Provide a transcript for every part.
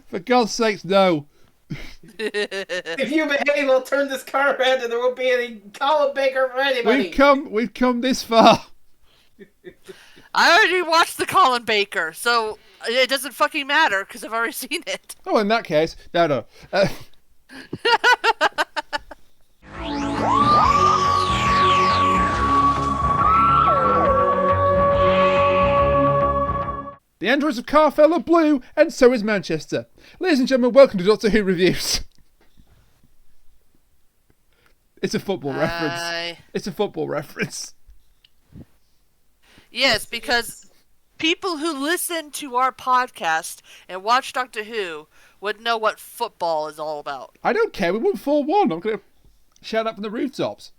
For God's sakes, no. If you behave, I'll turn this car around and there won't be any Colin Baker for anybody. We've come this far. I already watched the Colin Baker, so it doesn't fucking matter because I've already seen it. Oh, in that case, no. The androids of Karfel are blue, and so is Manchester. Ladies and gentlemen, welcome to Doctor Who Reviews. It's a football reference. It's a football reference. Yes, because people who listen to our podcast and watch Doctor Who would know what football is all about. I don't care. We won 4-1. I'm going to shout out from the rooftops.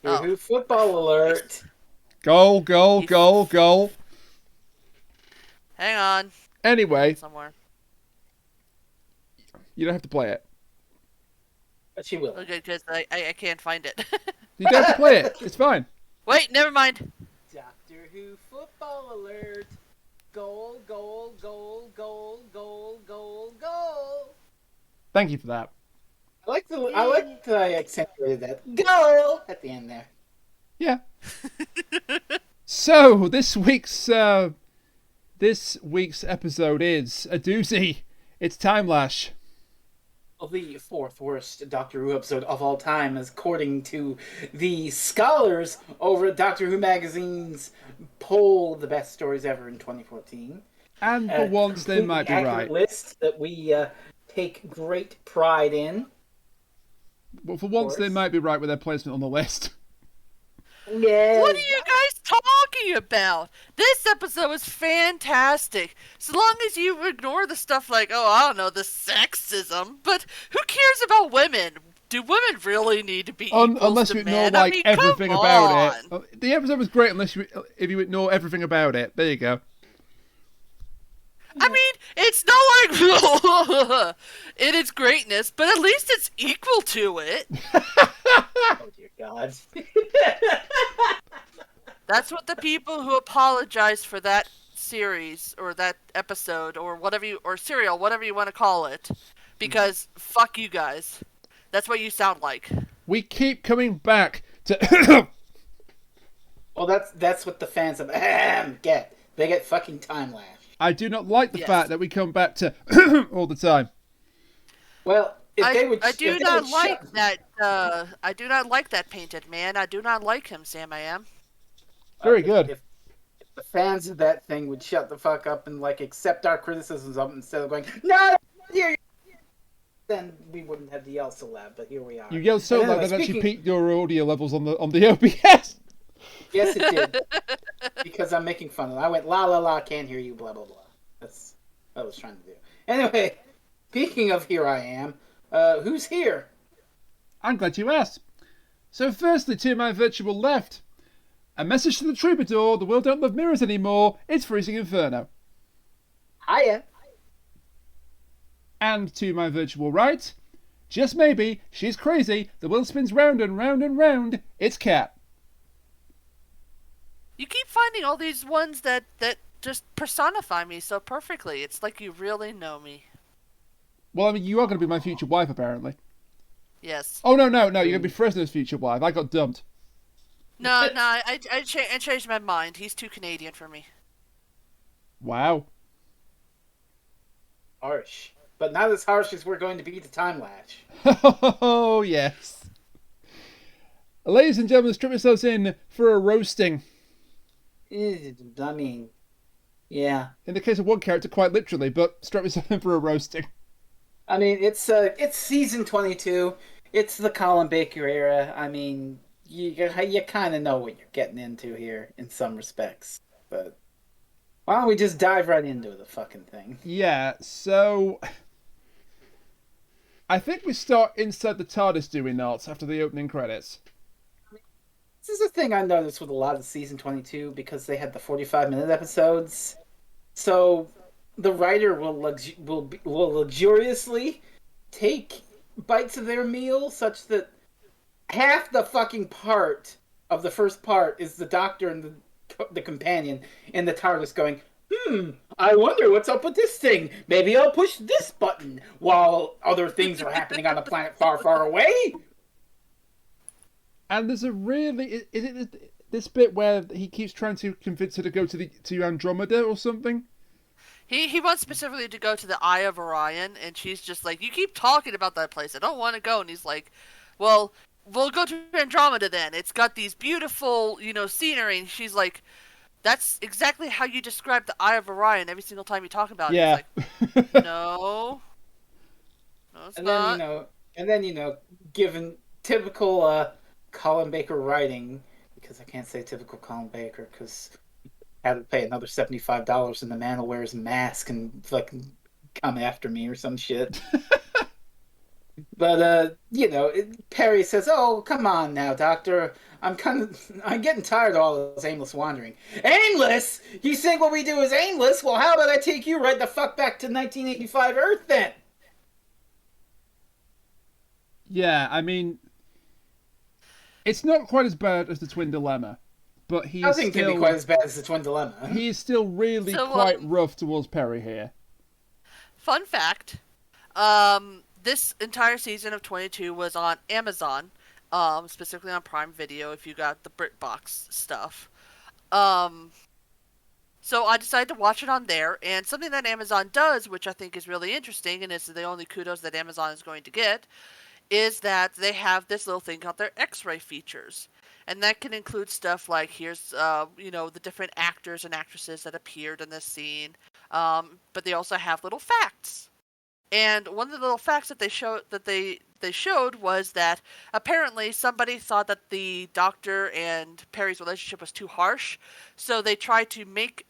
Doctor Who football alert. Goal, goal, goal, goal. Hang on. Anyway. Somewhere. You don't have to play it. But she will. Okay, because I can't find it. You don't have to play it. It's fine. Wait, never mind. Doctor Who football alert. Goal, goal, goal, goal, goal, goal, goal. Thank you for that. I like that I accentuated that goal at the end there. Yeah. So this week's episode is a doozy. It's Timelash. The fourth worst Doctor Who episode of all time, according to the scholars over at Doctor Who Magazine's poll of the best stories ever in 2014. And for once, they might be right. List that we take great pride in. But for once, they might be right with their placement on the list. Yeah. What are you guys talking about? This episode was fantastic. So long as you ignore the stuff like, oh, I don't know, the sexism. But who cares about women? Do women really need to be equals unless to you ignore men? like everything about on. it. The episode was great if you ignore everything about it. There you go. I mean, it's not like in its greatness, but at least it's equal to it. Oh dear God. That's what the people who apologize for that series or that episode or whatever or serial, whatever you want to call it, because fuck you guys. That's what you sound like. We keep coming back to. Well, that's what the fans of get. They get fucking Timelash. I do not like the fact that we come back to all the time. Well, I do not like that painted man. I do not like him, Sam. I am. Very good. If the fans of that thing would shut the fuck up and like accept our criticisms of it instead of going, no, then we wouldn't have to yell so loud. But here we are. You yelled so loud that actually peaked your audio levels on the OBS. Yes, it did. Because I'm making fun of it. I went la la la, can't hear you, blah blah blah. That's what I was trying to do. Anyway, speaking of here I am, who's here? I'm glad you asked. So firstly, to my virtual left, a message to the troubadour, the world don't love mirrors anymore, it's freezing inferno. Hiya. And to my virtual right, just maybe, she's crazy, the world spins round and round and round, it's Kat. You keep finding all these ones that just personify me so perfectly. It's like you really know me. Well, I mean, you are going to be my future wife, apparently. Yes. Oh, no, you're going to be Fresno's future wife. I got dumped. No, I changed my mind. He's too Canadian for me. Wow. Harsh. But not as harsh as we're going to be to Timelash. Oh, yes. Ladies and gentlemen, strip yourselves in for a roasting. I mean, yeah. In the case of one character, quite literally, but strap yourself in for a roasting. I mean, it's season 22. It's the Colin Baker era. I mean, you kind of know what you're getting into here in some respects. But why don't we just dive right into the fucking thing? Yeah, so I think we start inside the TARDIS, do we not, after the opening credits? This is a thing I noticed with a lot of season 22 because they had the 45-minute episodes. So the writer will luxuriously take bites of their meal such that half the fucking part of the first part is the Doctor and the companion in the TARDIS going, I wonder what's up with this thing. Maybe I'll push this button while other things are happening on a planet far, far away. And there's a really is it this bit where he keeps trying to convince her to go to Andromeda or something? He wants specifically to go to the Eye of Orion, and she's just like, you keep talking about that place. I don't want to go. And he's like, well, we'll go to Andromeda then. It's got these beautiful, scenery. And she's like, that's exactly how you describe the Eye of Orion every single time you talk about it. Yeah. He's like, no, it's not. Then given typical Colin Baker writing, because I can't say typical Colin Baker because I had to pay another $75 and the man will wear his mask and fucking come after me or some shit. But Peri says, "Oh, come on now, Doctor. I'm getting tired of all this aimless wandering." Aimless? You think what we do is aimless? Well, how about I take you right the fuck back to 1985 Earth then? Yeah, I mean, it's not quite as bad as the Twin Dilemma, but Nothing can be quite as bad as the Twin Dilemma. He is still really quite rough towards Peri here. Fun fact, this entire season of 22 was on Amazon, specifically on Prime Video if you got the BritBox stuff. So I decided to watch it on there, and something that Amazon does, which I think is really interesting, and it's the only kudos that Amazon is going to get, is that they have this little thing called their X-ray features. And that can include stuff like, here's, the different actors and actresses that appeared in this scene. But they also have little facts. And one of the little facts that they showed was that apparently somebody thought that the Doctor and Peri's relationship was too harsh, so they tried to make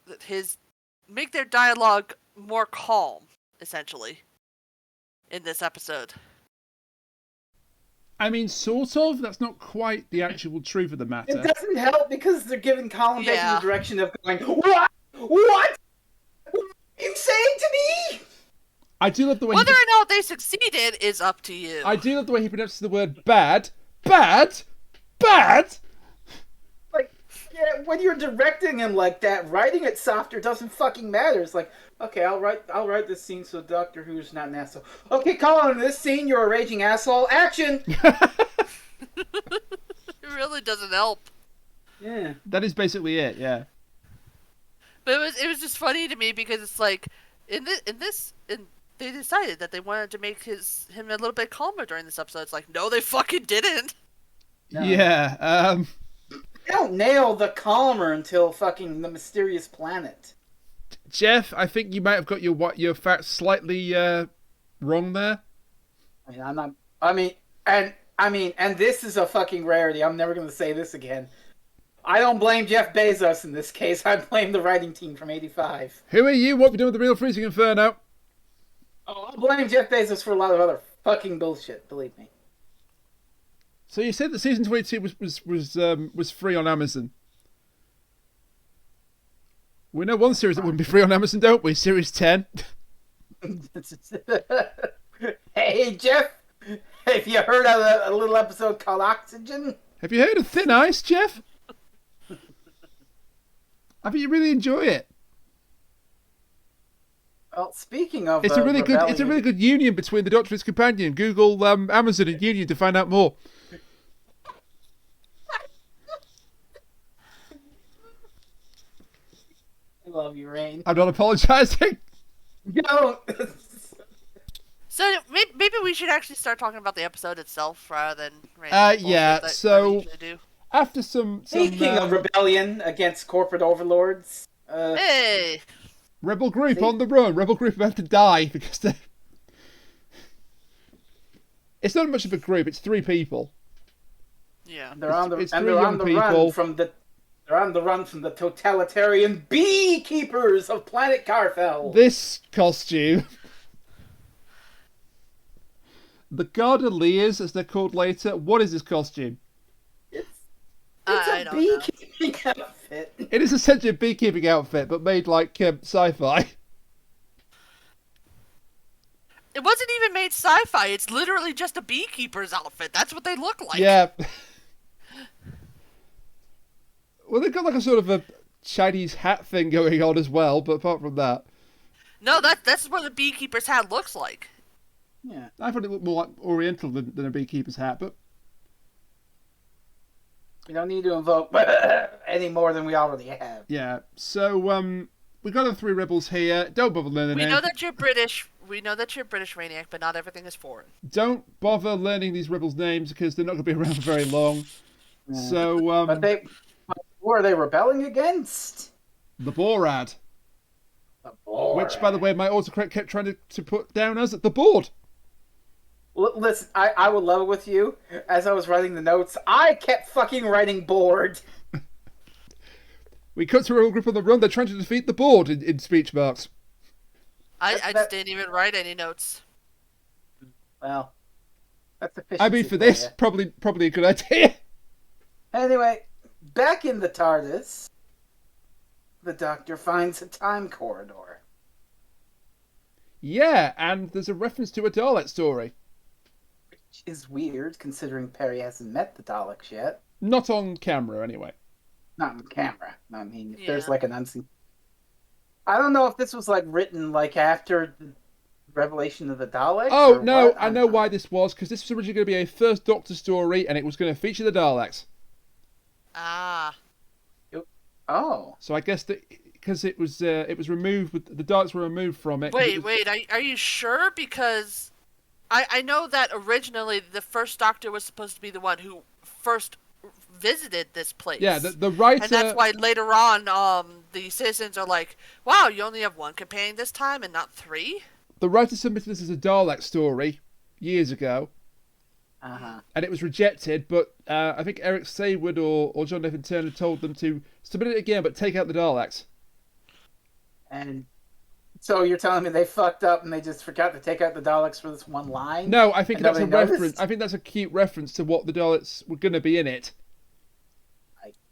their dialogue more calm, essentially, in this episode. I mean, sort of. That's not quite the actual truth of the matter. It doesn't help because they're giving Colin Baker the direction of going, What? What are you saying to me? I do love the way whether or not they succeeded is up to you. I do love the way he pronounces the word bad. Bad? Bad? Like, yeah, when you're directing him like that, writing it softer doesn't fucking matter. It's like, okay, I'll write this scene so Doctor Who's not an asshole. Okay, Colin, in this scene, you're a raging asshole. Action! It really doesn't help. Yeah. That is basically it, yeah. But it was just funny to me because it's like, they decided that they wanted to make him a little bit calmer during this episode. It's like, no, they fucking didn't. No. Yeah, They don't nail the calmer until fucking the mysterious planet. Jeff, I think you might have got your facts slightly wrong there. And this is a fucking rarity. I'm never going to say this again. I don't blame Jeff Bezos in this case. I blame the writing team from 85. Who are you? What have you done with the Real Freezing Inferno? Oh, I'll blame Jeff Bezos for a lot of other fucking bullshit, believe me. So you said that season 22 was free on Amazon. We know one series that wouldn't be free on Amazon, don't we? Series 10. Hey, Jeff, have you heard of a little episode called Oxygen? Have you heard of Thin Ice, Jeff? I think you really enjoy it. Well, speaking of, it's a really good union between the Doctor and his companion. Google Amazon and Union to find out more. I love you, Rain. I'm not apologising. No. So maybe we should actually start talking about the episode itself rather than yeah. So after some speaking of rebellion against corporate overlords, hey. Rebel group on the run. Rebel group about to die because they. It's not much of a group. It's 3 people. Yeah, they're on the run from the totalitarian beekeepers of planet Karfel. This costume, the Gardeliers, as they're called later. What is this costume? It's a beekeeping outfit. It is essentially a beekeeping outfit, but made like sci-fi. It wasn't even made sci-fi. It's literally just a beekeeper's outfit. That's what they look like. Yeah. Well, they've got like a sort of a Chinese hat thing going on as well, but apart from that... No, that's what a beekeeper's hat looks like. Yeah. I thought it looked more like Oriental than a beekeeper's hat, but... We don't need to invoke any more than we already have. Yeah, so, we got the 3 rebels here. Don't bother learning We names. know that you're British. We know that you're British, Rainiac, but not everything is foreign. Don't bother learning these rebels' names because they're not going to be around for very long. Yeah. So, But who are they rebelling against? the Borad. The board. Which, by the way, my autocorrect kept trying to put down as the board. Listen, I would love it with you. As I was writing the notes, I kept fucking writing board. We cut to a real group on the run. They're trying to defeat the board in speech marks. I just didn't even write any notes. Well, that's efficiency. I mean, for this, you. probably a good idea. Anyway, back in the TARDIS, the Doctor finds a time corridor. Yeah, and there's a reference to a Dalek story. Which is weird, considering Peri hasn't met the Daleks yet. Not on camera, anyway. Not on camera. I mean, if Yeah. there's like an unseen... I don't know if this was like written like after the revelation of the Daleks. Oh, or no, what. I know why this was, because this was originally going to be a First Doctor story, and it was going to feature the Daleks. Ah. Oh. So I guess that because it was removed, the Daleks were removed from it. Wait, are you sure? Because I know that originally the first Doctor was supposed to be the one who first visited this place. Yeah, the writer... And that's why later on, the citizens are like, wow, you only have 1 companion this time and not 3? The writer submitted this as a Dalek story years ago. Uh-huh. And it was rejected, but I think Eric Saywood or John Nathan Turner told them to submit it again, but take out the Daleks. And so you're telling me they fucked up and they just forgot to take out the Daleks for this one line? No, I think And that's a nobody reference. noticed? I think that's a cute reference to what the Daleks were going to be in it.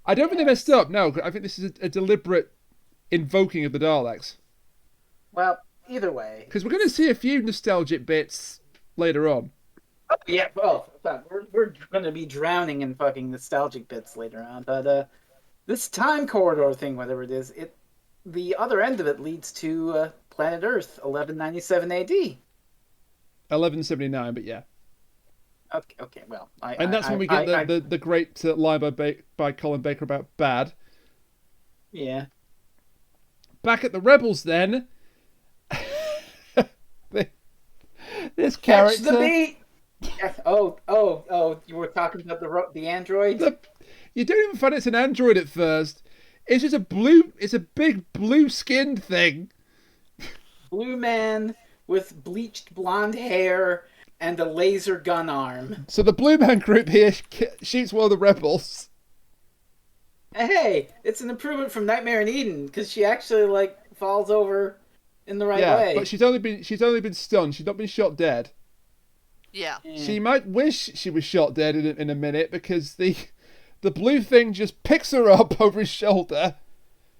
I don't think they messed up. No, I think this is a deliberate invoking of the Daleks. Well, either way. Because we're going to see a few nostalgic bits later on. Oh, yeah, well, we're going to be drowning in fucking nostalgic bits later on. But this time corridor thing, whatever it is, the other end of it leads to planet Earth, 1197 AD. 1179, but yeah. Okay, well. And that's when we get the great line by Colin Baker about bad. Yeah. Back at the Rebels, then. This Catch character. the beat! Oh, you were talking about the android? You don't even find it's an android at first. It's just it's a big blue-skinned thing. Blue man with bleached blonde hair and a laser gun arm. So the Blue Man group here shoots one of the Rebels. Hey, it's an improvement from Nightmare in Eden because she actually falls over in the right way. But she's only been stunned. She's not been shot dead. Yeah. She might wish she was shot dead in a minute because the blue thing just picks her up over his shoulder.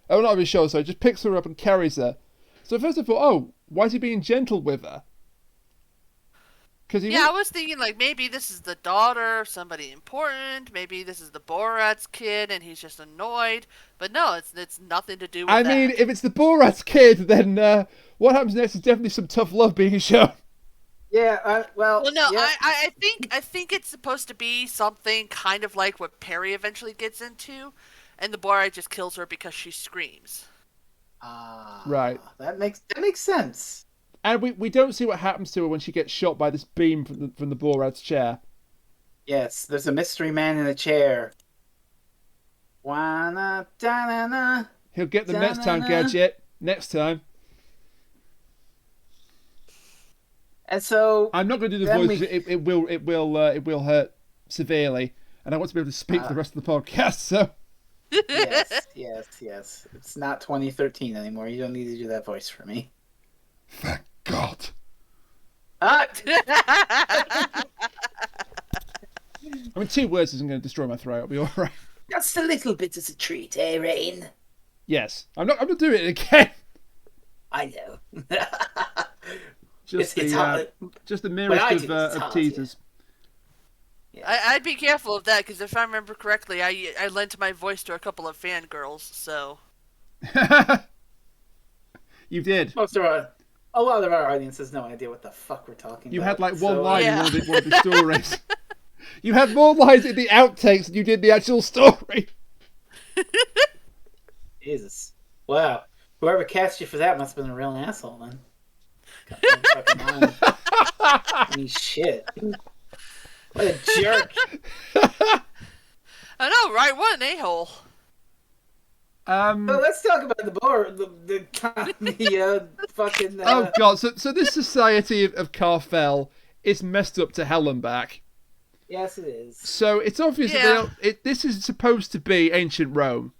Oh, not over his shoulder, sorry. Just picks her up and carries her. So first I thought, oh, why is he being gentle with her? I was thinking maybe this is the daughter of somebody important. Maybe this is the Borat's kid and he's just annoyed. But no, it's nothing to do with that. I mean, if it's the Borat's kid, then what happens next is definitely some tough love being shown. Yeah, Well, no, yeah. I think it's supposed to be something kind of like what Peri eventually gets into, and the Borat just kills her because she screams. Right. That makes sense. And we don't see what happens to her when she gets shot by this beam from the Borat's chair. Yes, there's a mystery man in a chair. Wanna-da-na-na. He'll get them next time, Gadget. Next time. And so I'm not going to do the voice. It will hurt severely, and I want to be able to speak for the rest of the podcast. So. Yes. It's not 2013 anymore. You don't need to do that voice for me. Thank God. Ah! I mean, 2 words isn't going to destroy my throat. I'll be all right. Just a little bit as a treat, eh, Rain? Yes, I'm not doing it again. I know. Just it's hard. Just the merest of teasers. Yeah. I'd be careful of that because if I remember correctly, I lent my voice to a couple of fangirls. So You did. A lot of our audience has no idea what the fuck we're talking You about. had like one line Yeah. in one of the stories. You had more lines in the outtakes than you did the actual story. Jesus. Wow. Whoever cast you for that must have been a real asshole, then. Got no fucking mind. I mean, shit. What a jerk. I know, right? What an a-hole. So let's talk about the fucking. Oh god! So this society of Karfel is messed up to hell and back. Yes, it is. So it's obvious Yeah. that this is supposed to be ancient Rome.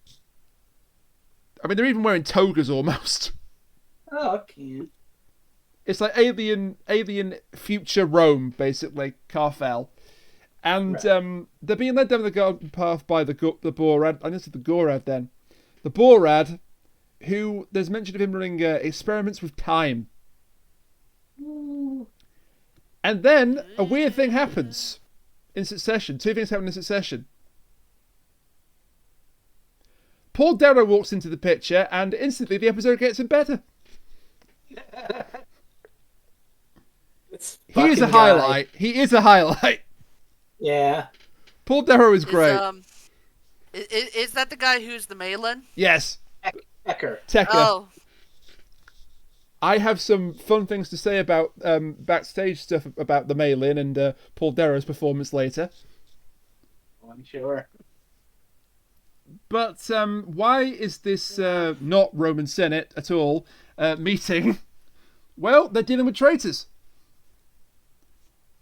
I mean, they're even wearing togas almost. Oh, okay. It's like alien future Rome, basically, Karfel. And Right. they're being led down the garden path by the Borad. I guess the Gorad then. The Borad, who there's mention of him running experiments with time. And then a weird thing happens in succession. Two things happen in succession. Paul Darrow walks into the picture, and instantly the episode gets him better. He is a highlight. He is a highlight. Yeah. Paul Darrow is great. Is that the guy who's the Malin? Yes. Ecker. Tekka. Oh, I have some fun things to say about backstage stuff about the mail-in and Paul Darrow's performance later. Well, I'm sure. But why is this not Roman Senate at all meeting? Well, they're dealing with traitors.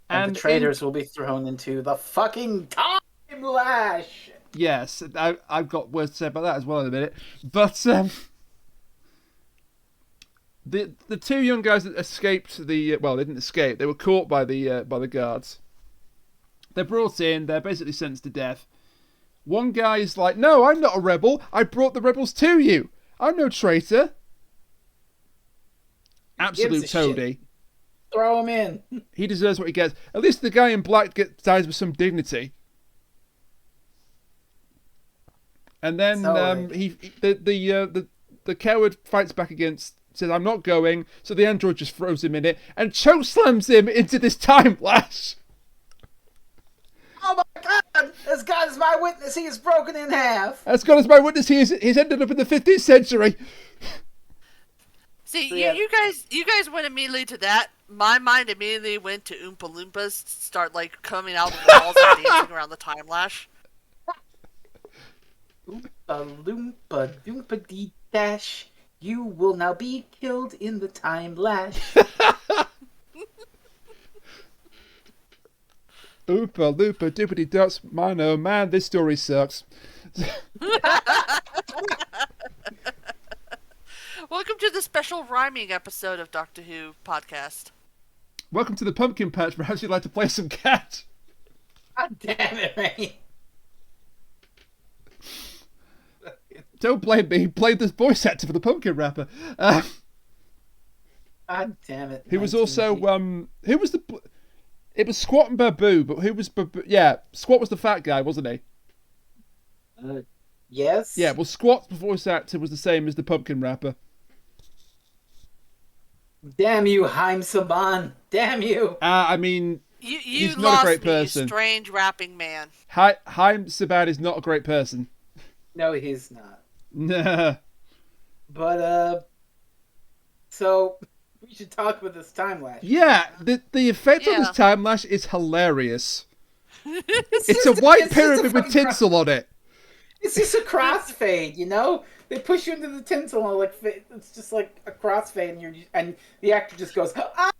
And the traitors will be thrown into the fucking time lash. Yes, I've got words to say about that as well in a minute. But the two young guys that escaped they didn't escape. They were caught by the guards. They're brought in. They're basically sentenced to death. One guy's like, "No, I'm not a rebel. I brought the rebels to you. I'm no traitor." Absolute toady. Throw him in. He deserves what he gets. At least the guy in black dies with some dignity. And then the coward fights back against, says, "I'm not going." So the android just throws him in it and chokeslams him into this time lash. Oh my god! As God is my witness, he is broken in half. As God is my witness, he's ended up in the 15th century. see, So, yeah. you guys went immediately to that. My mind immediately went to Oompa Loompas start like coming out of the walls and dancing around the time lash. Oompa loompa doompa dee dash. You will now be killed in the time lash. Oopa loopa doopity dots. Man, oh man, this story sucks. Welcome to the special rhyming episode of Doctor Who podcast. Welcome to the pumpkin patch. Perhaps you'd like to play some cat. God damn it, Ray. Don't blame me. He played this voice actor for the pumpkin rapper. God damn it. He was also who was the? It was Squat and Babu, but who was Babu? Yeah, Squat was the fat guy, wasn't he? Yes. Yeah, well, Squat's voice actor was the same as the pumpkin rapper. Damn you, Haim Saban. Damn you. I mean, You he's not a lost great me, you person. strange rapping man. Haim Saban is not a great person. No, he's not. Nah. But so we should talk about this time lash. Yeah, the effect on Yeah. this time lash is hilarious. It's a white pyramid with tinsel on it. It's just a crossfade, you know. They push you into the tinsel and like it's just like a crossfade, and the actor just goes, "Ah!"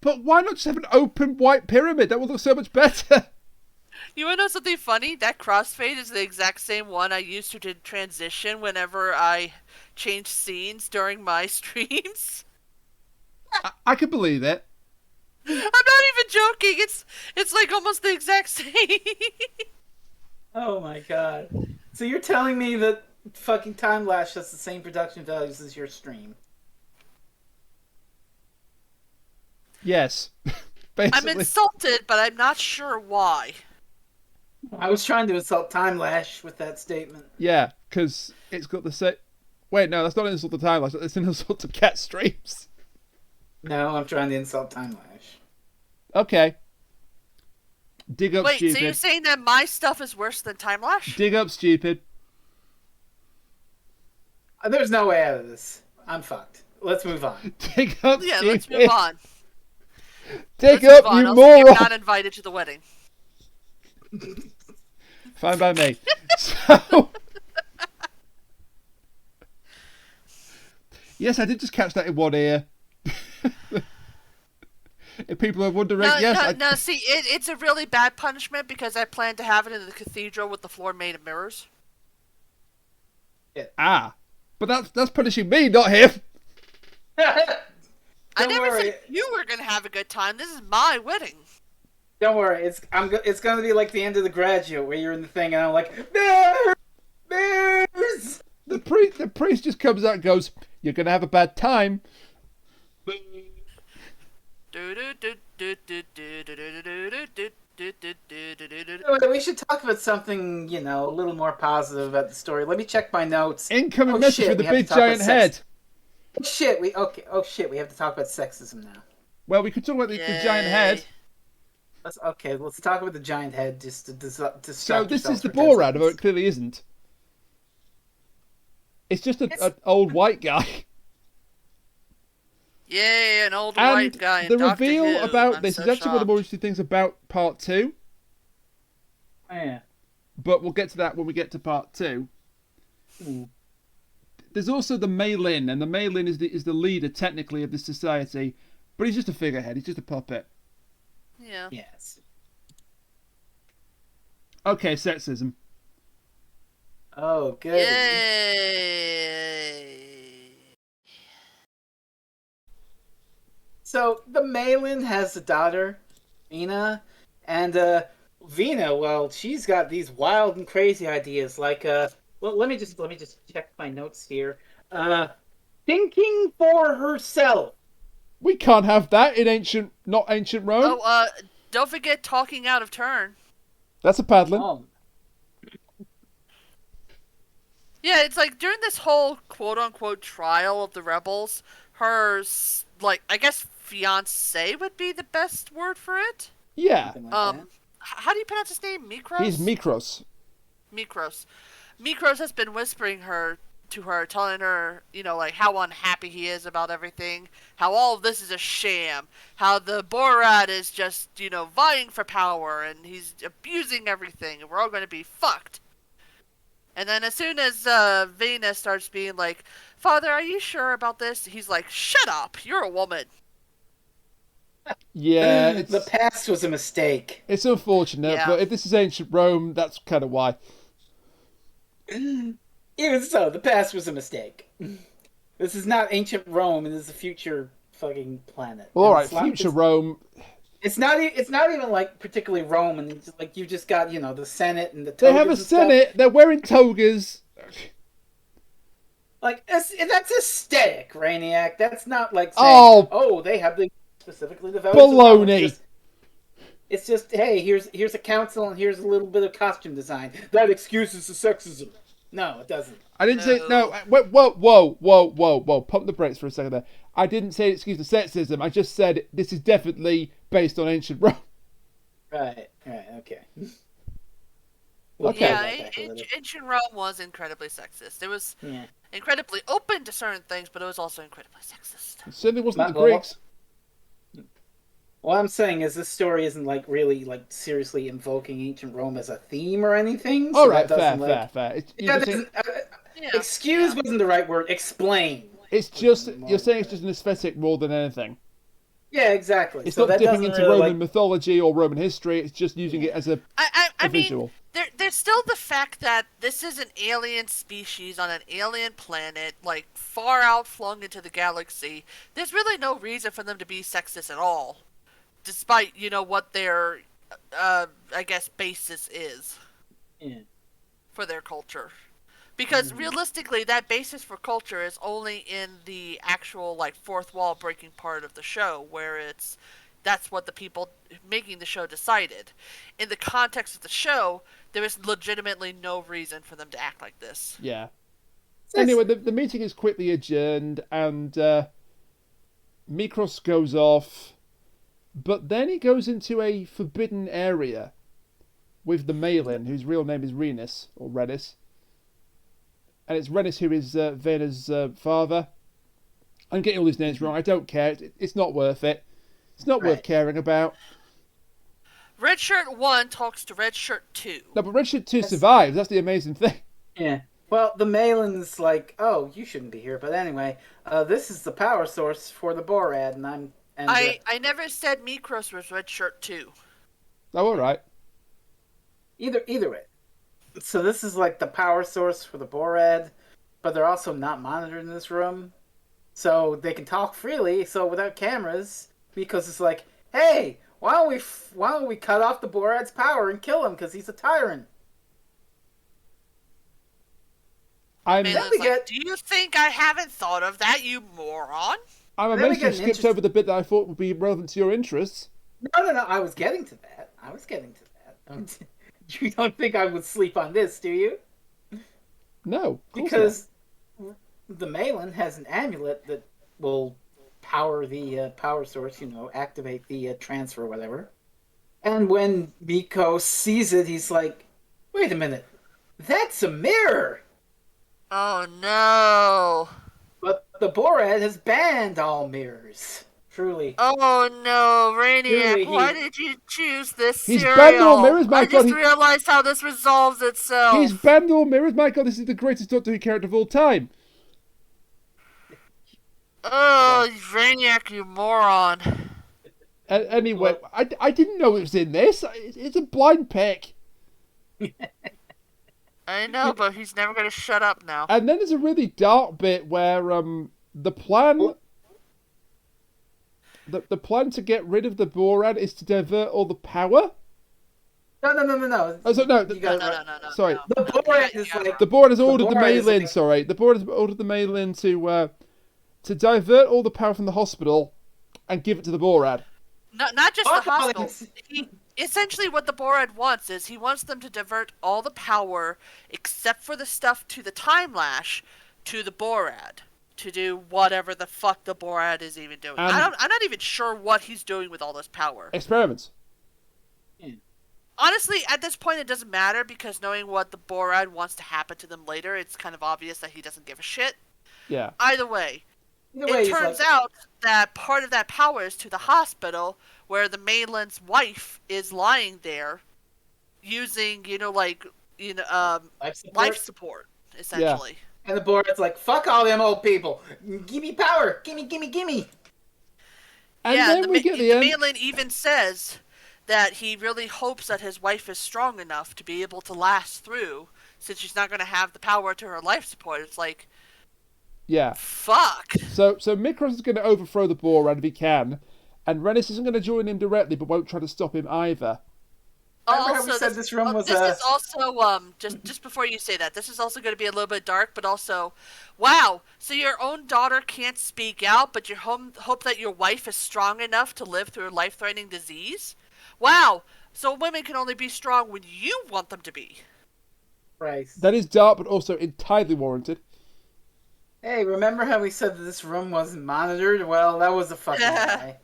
But why not just have an open white pyramid? That would look so much better. You want to know something funny? That crossfade is the exact same one I used to transition whenever I change scenes during my streams. I can believe it. I'm not even joking. It's like almost the exact same. Oh my god! So you're telling me that fucking Time Lash has the same production values as your stream? Yes. I'm Basically. insulted, but I'm not sure why. I was trying to insult Time Lash with that statement. Yeah, because it's got the same. Wait, no, that's not an insult to Timelash. It's an insult to Cat streams. No, I'm trying to insult Timelash. Okay. Dig up Wait, stupid. so you're saying that my stuff is worse than Timelash? Dig up stupid. There's no way out of this. I'm fucked. Let's move on. Dig up Yeah, stupid. let's move on. Dig Let's up, move on. you I'll see moron. you're not invited to the wedding. Fine by me. So... Yes, I did just catch that in one ear. If people are wondering, yes. No, see, it's a really bad punishment because I plan to have it in the cathedral with the floor made of mirrors. Ah. But that's punishing me, not him. I never worry. said you were going to have a good time. This is my wedding. Don't worry. It's going to be like the end of The Graduate where you're in the thing and I'm like, bears! Bears! The priest just comes out and goes, "You're going to have a bad time." We should talk about something, a little more positive about the story. Let me check my notes. Incoming message with the big giant head. Oh shit, we have to talk about sexism now. Well, we could talk about the giant head. Let's talk about the giant head just to distract So this yourselves is the for 10 Borad, seconds. although it clearly isn't. It's just an old white guy. Yay, an old And white guy in the Doctor reveal Who. about I'm this so is actually one of the more shocked. interesting things about part 2. Oh, yeah. But we'll get to that when we get to part 2. There's also the Malin, and the Malin is the leader technically of this society, but he's just a figurehead. He's just a puppet. Yeah. Yes. Okay, sexism. Oh, good. Yay! So the Malin has a daughter, Vina, and Vina, well, she's got these wild and crazy ideas. Like, let me just check my notes here. Thinking for herself. We can't have that in not ancient Rome. Oh, don't forget talking out of turn. That's a paddling. Oh, Yeah, it's like during this whole quote-unquote trial of the rebels, her, like, I guess fiance would be the best word for it. Yeah, something like that. How do you pronounce his name? Mikros? he's Mikros. Mikros. Mikros has been whispering to her, telling her, like how unhappy he is about everything, how all of this is a sham, how the Borad is just, vying for power, and he's abusing everything, and we're all going to be fucked. And then as soon as Vena starts being like, "Father, are you sure about this?" He's like, "Shut up, you're a woman." Yeah, The past was a mistake. it's unfortunate, Yeah. but if this is ancient Rome, that's kind of why. Even so, the past was a mistake. This is not ancient Rome, and this is a future fucking planet. Well, And all right, it's not- future Rome. It's not even like particularly Rome, and it's like you just got the Senate and the. They have a togas and stuff. senate. They're wearing togas. Like that's aesthetic, Rainiac. That's not like saying, Oh. they have the specifically the values of Rome." Baloney. It's just hey, here's a council and here's a little bit of costume design. That excuses the sexism. No, it doesn't. I didn't say No. no. Whoa! Pump the brakes for a second there. I didn't say excuse the sexism. I just said this is definitely based on ancient Rome. Right, okay. Okay. Yeah, We'll talk about that a little. ancient Rome was incredibly sexist. It was Yeah. incredibly open to certain things, but it was also incredibly sexist. It certainly wasn't the Well, Greeks. What I'm saying is this story isn't like really like seriously invoking ancient Rome as a theme or anything. So All right, that doesn't, fair. That doesn't, Yeah. excuse wasn't the right word. Explain. It's just you're saying it's just an aesthetic more than anything. Yeah, exactly. It's so not that dipping doesn't into really, Roman mythology or Roman history. It's just using it as a I mean, visual. there's still the fact that this is an alien species on an alien planet, like far out flung into the galaxy. There's really no reason for them to be sexist at all, despite what their, I guess, basis is Yeah. for their culture. Because realistically, that basis for culture is only in the actual fourth wall breaking part of the show, where that's what the people making the show decided. In the context of the show, there is legitimately no reason for them to act like this. Yeah. Anyway, the meeting is quickly adjourned, and Mikros goes off, but then he goes into a forbidden area with the Malin, whose real name is Renus, or Renis. And it's Renis who is Vena's father. I'm getting all these names wrong. I don't care. It's not worth it. It's not worth caring about. Red Shirt 1 talks to Red Shirt 2. No, but Red Shirt 2 survives. That's the amazing thing. Yeah. Well, the Malin's like, oh, you shouldn't be here. But anyway, this is the power source for the Borad, and I never said Mikros was Red Shirt 2. Oh, all right. Either way. So this is like the power source for the Borad, but they're also not monitored in this room. So they can talk freely, so without cameras, because it's like, hey, why don't we cut off the Borad's power and kill him because he's a tyrant? Do you think I haven't thought of that, you moron? I'm amazed you skipped over the bit that I thought would be relevant to your interests. No, I was getting to that. You don't think I would sleep on this, do you? No, because the Malin has an amulet that will power the power source, activate the transfer or whatever. And when Miko sees it, he's like, wait a minute, that's a mirror! Oh no! But the Borad has banned all mirrors. Truly. Oh no, Rainiac, why did you choose this He's cereal? banned all mirrors, my God. I just realized how this resolves itself. He's banned all mirrors, my God, this is the greatest Doctor Who character of all time. Oh, Rainiac, you moron. Anyway, I didn't know it was in this. It's a blind pick. I know, but he's never going to shut up now. And then there's a really dark bit where the plan... The plan to get rid of the Borad is to divert all the power? No. Oh, so no. No. Sorry. The Borad is like... The Borad has ordered the Malin, sorry. The Borad has ordered the Malin to divert all the power from the hospital and give it to the Borad. No, not just the hospital. Essentially what the Borad wants is he wants them to divert all the power, except for the stuff to the Timelash, to the Borad. To do whatever the fuck the Borad is even doing. I'm not even sure what he's doing with all this power. Experiments. Honestly, at this point it doesn't matter, because knowing what the Borad wants to happen to them later, it's kind of obvious that he doesn't give a shit. Yeah. Either way, it turns out that part of that power is to the hospital, where the Malin's wife is lying there, using, life support, essentially. Yeah. And the Borad's like, fuck all them old people. Give me power. Gimme. And then we get the end. Malin even says that he really hopes that his wife is strong enough to be able to last through, since she's not going to have the power to her life support. It's like, yeah, fuck. So Mikros is going to overthrow the Borad if he can, and Renis isn't going to join him directly, but won't try to stop him either. This room was is also just before you say that, this is also going to be a little bit dark, but also, wow, so your own daughter can't speak out, but you hope that your wife is strong enough to live through a life-threatening disease? Wow, so women can only be strong when you want them to be. Right. That is dark, but also entirely warranted. Hey, remember how we said that this room wasn't monitored? Well, that was a fucking lie.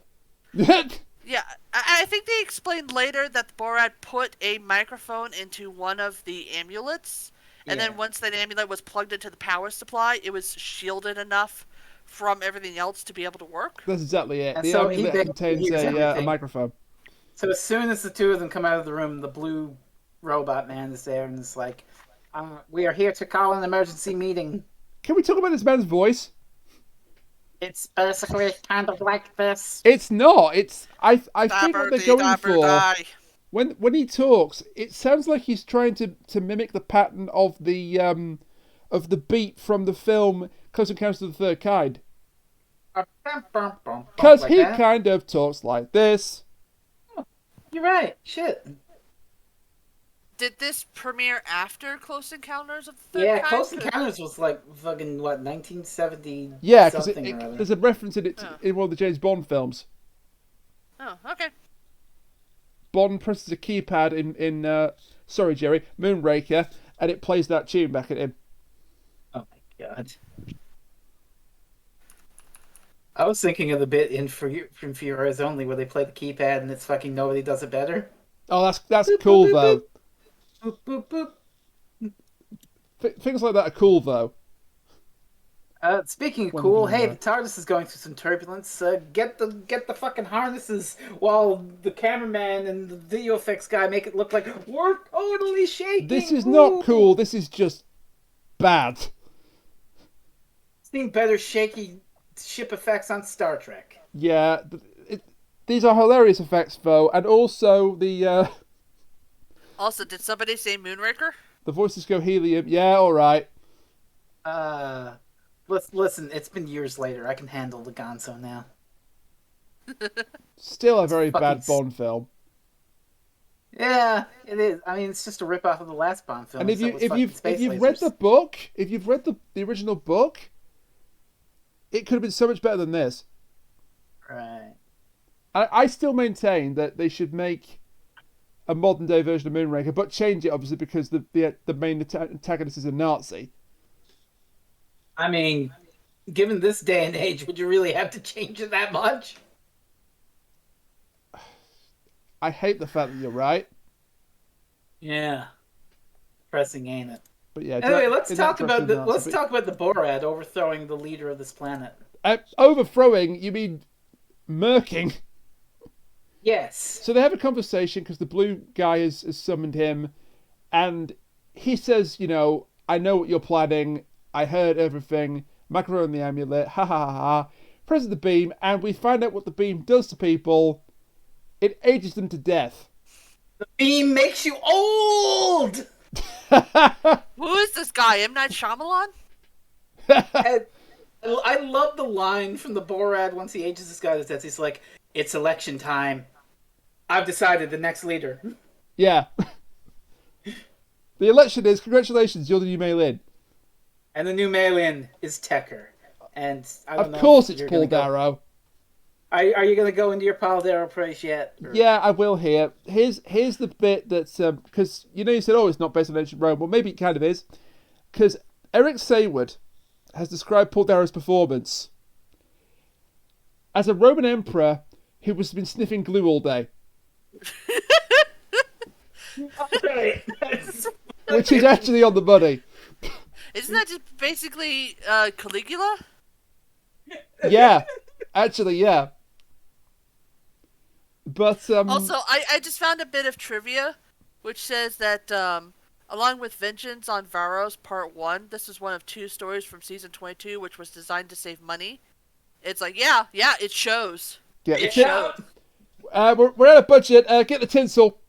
Yeah, I think they explained later that the Borad put a microphone into one of the amulets, and then once that amulet was plugged into the power supply, it was shielded enough from everything else to be able to work. That's exactly it. And the so amulet contains a microphone. So as soon as the two of them come out of the room, the blue robot man is there and it's like, we are here to call an emergency meeting. Can we talk about this man's voice? It's basically kind of like this. It's not. I think what they're going for. When he talks, it sounds like he's trying to mimic the pattern of the beat from the film Close Encounters of the Third Kind. Because he kind of talks like this. Oh, you're right. Shit. Did this premiere after Close Encounters of the Third Kind? Yeah, Close Encounters was like fucking, 1970 Yeah, because something there's a reference in it in one of the James Bond films. Oh, okay. Bond presses a keypad in sorry, Jerry, Moonraker, and it plays that tune back at him. Oh my God. I was thinking of the bit from Furious Only where they play the keypad and it's fucking nobody does it better. Oh, that's Boop, cool boop, though. Boop, boop, boop. Things like that are cool though. Speaking of When cool, you're doing hey, that. the TARDIS is going through some turbulence. Get the fucking harnesses while the cameraman and the video effects guy make it look like we're totally shaking. This is Ooh. not cool. This is just bad. Seen better shaky ship effects on Star Trek. Yeah, these are hilarious effects though, and also the Also, did somebody say Moonraker? the voices go helium. Yeah, all right. Listen, it's been years later. I can handle the Gonzo now. Still a very fucking bad Bond film. Yeah, it is. I mean, it's just a rip off of the last Bond film. And if except with fucking space you've read lasers. the book, if you've read the original book, it could have been so much better than this. Right. I still maintain that they should make a modern day version of Moonraker, but change it obviously because the main antagonist is a Nazi. I mean, given this day and age, would you really have to change it that much? I hate the fact that you're right, Yeah. Pressing, ain't it? but yeah. Anyway, let's in talk that about Nazi, let's but- talk about the Borad overthrowing the leader of this planet. Overthrowing? You mean murking? Yes. So they have a conversation because the blue guy has summoned him, and he says, you know, I know what you're planning. I heard everything. Macaron the amulet. Ha ha ha ha. Presses the beam, and we find out what the beam does to people. It ages them to death. The beam makes you old. Who is this guy? M. Night Shyamalan? And I love the line from the Borad once he ages this guy to death. He's like, "It's election time. I've decided the next leader." Yeah. The election is, congratulations, you're the new mail-in. And the new mail-in is Tecker. And I don't Of know course if it's you're Paul gonna go- Darrow. Are you going to go into your Paul Darrow praise yet? Or- Yeah, I will here. Here's the bit that's because you said, oh, it's not based on ancient Rome. Well, maybe it kind of is, because Eric Sayward has described Paul Darrow's performance as a Roman emperor who has been sniffing glue all day, Right. which is actually on the money. Isn't that just basically Caligula? Yeah, actually, yeah. But Also, I just found a bit of trivia, which says that along with Vengeance on Varos Part 1, this is one of 2 stories from Season 22, which was designed to save money. It's like, yeah, it shows. get the It tin- showed. we're out of budget. Get the tinsel.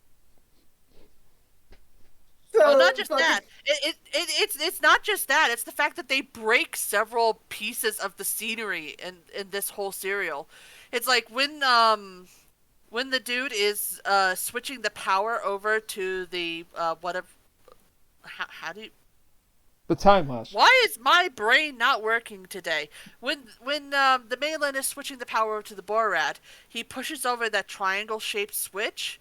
Oh, not just that. It's not just that. It's the fact that they break several pieces of the scenery in this whole serial. It's like when the dude is switching the power over to the whatever. How do you? The Timelash. Why is my brain not working today? When the Malin is switching the power over to the Borad, he pushes over that triangle-shaped switch.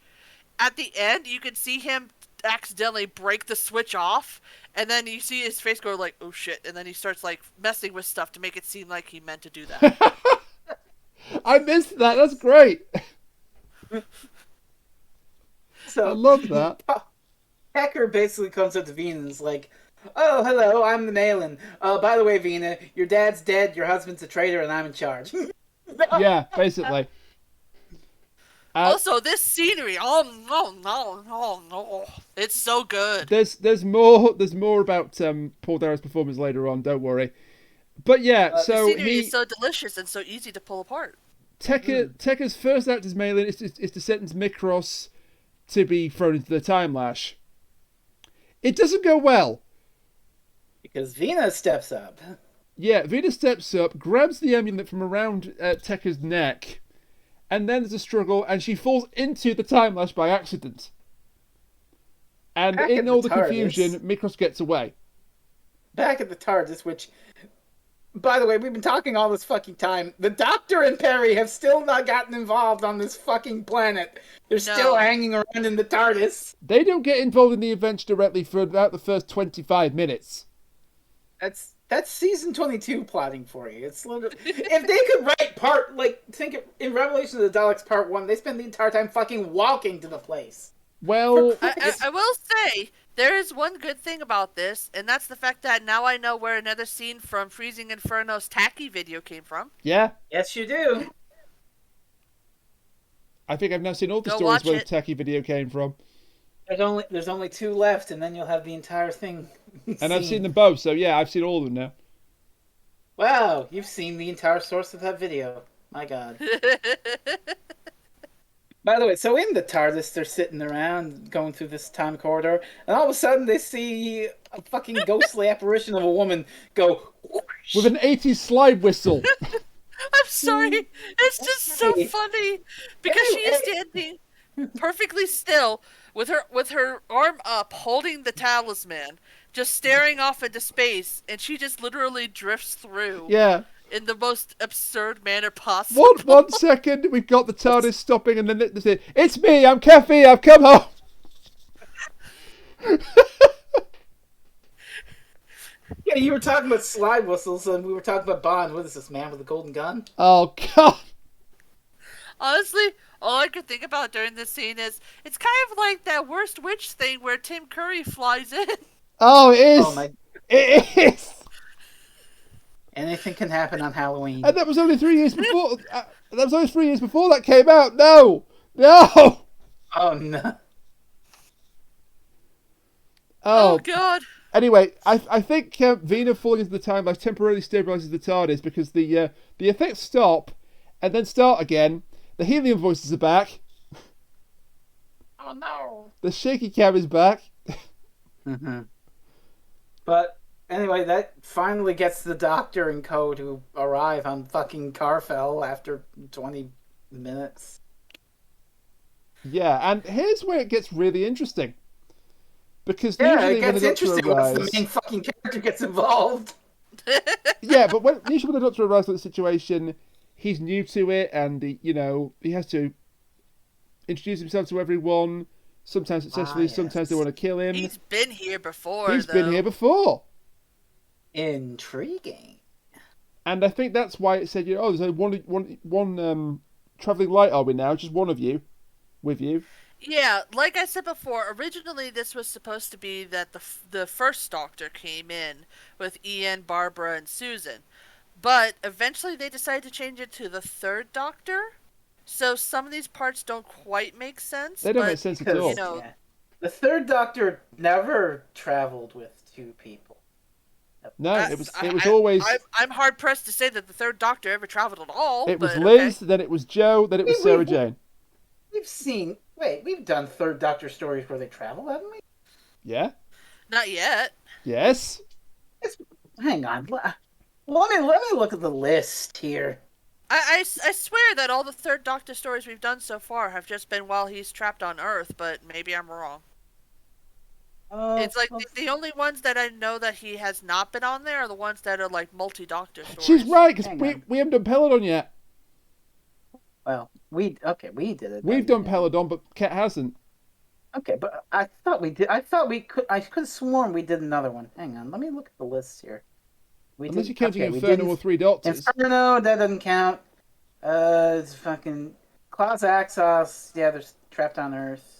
At the end, you can see him accidentally break the switch off, and then you see his face go like, "Oh shit!" and then he starts like messing with stuff to make it seem like he meant to do that. I missed that. That's great. So I love that. Tecker basically comes up to Vina and is like, "Oh, hello, I'm the Malin. By the way, Vina, your dad's dead, your husband's a traitor, and I'm in charge." Yeah, basically. Also, this scenery, no, it's so good. There's more about Paul Darrow's performance later on. Don't worry. But yeah, The so scenery is so delicious and so easy to pull apart. Tekka's first act as Malin is to sentence Mikros to be thrown into the Timelash. It doesn't go well. Because Vina steps up. Yeah, Vina steps up, grabs the amulet from around Tekka's neck, and then there's a struggle, and she falls into the Timelash by accident. And Back in at all the the confusion, Mikros gets away. Back at the TARDIS, which, by the way, we've been talking all this fucking time. The Doctor and Peri have still not gotten involved on this fucking planet. They're still hanging around in the TARDIS. They don't get involved in the events directly for about the first 25 minutes. That's That's season 22 plotting for you. It's literally, if they could write in Revelation of the Daleks Part 1, they spend the entire time fucking walking to the place. Well, I will say, there is one good thing about this, and that's the fact that now I know where another scene from Freezing Inferno's Tacky video came from. yeah. Yes, you do. I think I've now seen all the Go stories watch where it. the Tacky video came from. There's only 2 left, and then you'll have the entire thing. And I've seen them both, so yeah, I've seen all of them now. Wow, you've seen the entire source of that video. My God. By the way, so in the TARDIS, they're sitting around going through this time corridor, and all of a sudden they see a fucking ghostly apparition of a woman go whoosh. With an 80s slide whistle. I'm sorry. It's just so funny because she is standing perfectly still with her arm up, holding the talisman, just staring off into space, and she just literally drifts through. Yeah. In the most absurd manner possible. One second, we've got the TARDIS stopping, and then they say, "It's me, I'm Kathy, I've come home." Yeah, you were talking about slide whistles, and we were talking about Bond. What is this, man with a golden gun? Oh, God. Honestly, all I could think about during this scene is, it's kind of like that Worst Witch thing where Tim Curry flies in. Oh, it is. Oh, my... It is. Anything can happen on Halloween. And that was only 3 years before. That was only 3 years before that came out. No. Oh, no. Oh, God. Anyway, I think Vina falling into the Timelash temporarily stabilizes the TARDIS because the effects stop and then start again. The helium voices are back. Oh, no. The shaky cam is back. Mm-hmm. But anyway, that finally gets the Doctor and co to arrive on fucking Karfel after 20 minutes. Yeah, and here's where it gets really interesting. Because Yeah, usually it gets when the Doctor interesting once arrives, the main fucking character gets involved. yeah, but usually when the Doctor arrives at the situation, he's new to it, and he has to introduce himself to everyone. Sometimes successfully, sometimes they want to kill him. He's been here before. He's been here before. Intriguing. And I think that's why it said, there's only one travelling light, are we now? Just one of you, with you. Yeah, like I said before, originally this was supposed to be that the first Doctor came in with Ian, Barbara, and Susan. But eventually they decided to change it to the third Doctor. So some of these parts don't quite make sense. They don't make sense at all. Yeah. The third Doctor never traveled with 2 people. No, it was always... I'm hard-pressed to say that the third Doctor ever traveled at all. It was Liz, then it was Jo, then it was Sarah Jane. We've done third Doctor stories where they travel, haven't we? Yeah. Not yet. Yes. Hang on. Let me look at the list here. I swear that all the third Doctor stories we've done so far have just been while he's trapped on Earth, but maybe I'm wrong. It's like the only ones that I know that he has not been on there are the ones that are like multi-Doctor stories. She's right, because we haven't done Peladon yet. Well, we did it. We've done Peladon, but Kat hasn't. Okay, but I thought we did. I could have sworn we did another one. Hang on, let me look at the list here. Unless you're counting Inferno or 3 Doctors. Inferno, that doesn't count. It's fucking Klaus Axos. Yeah, they're trapped on Earth.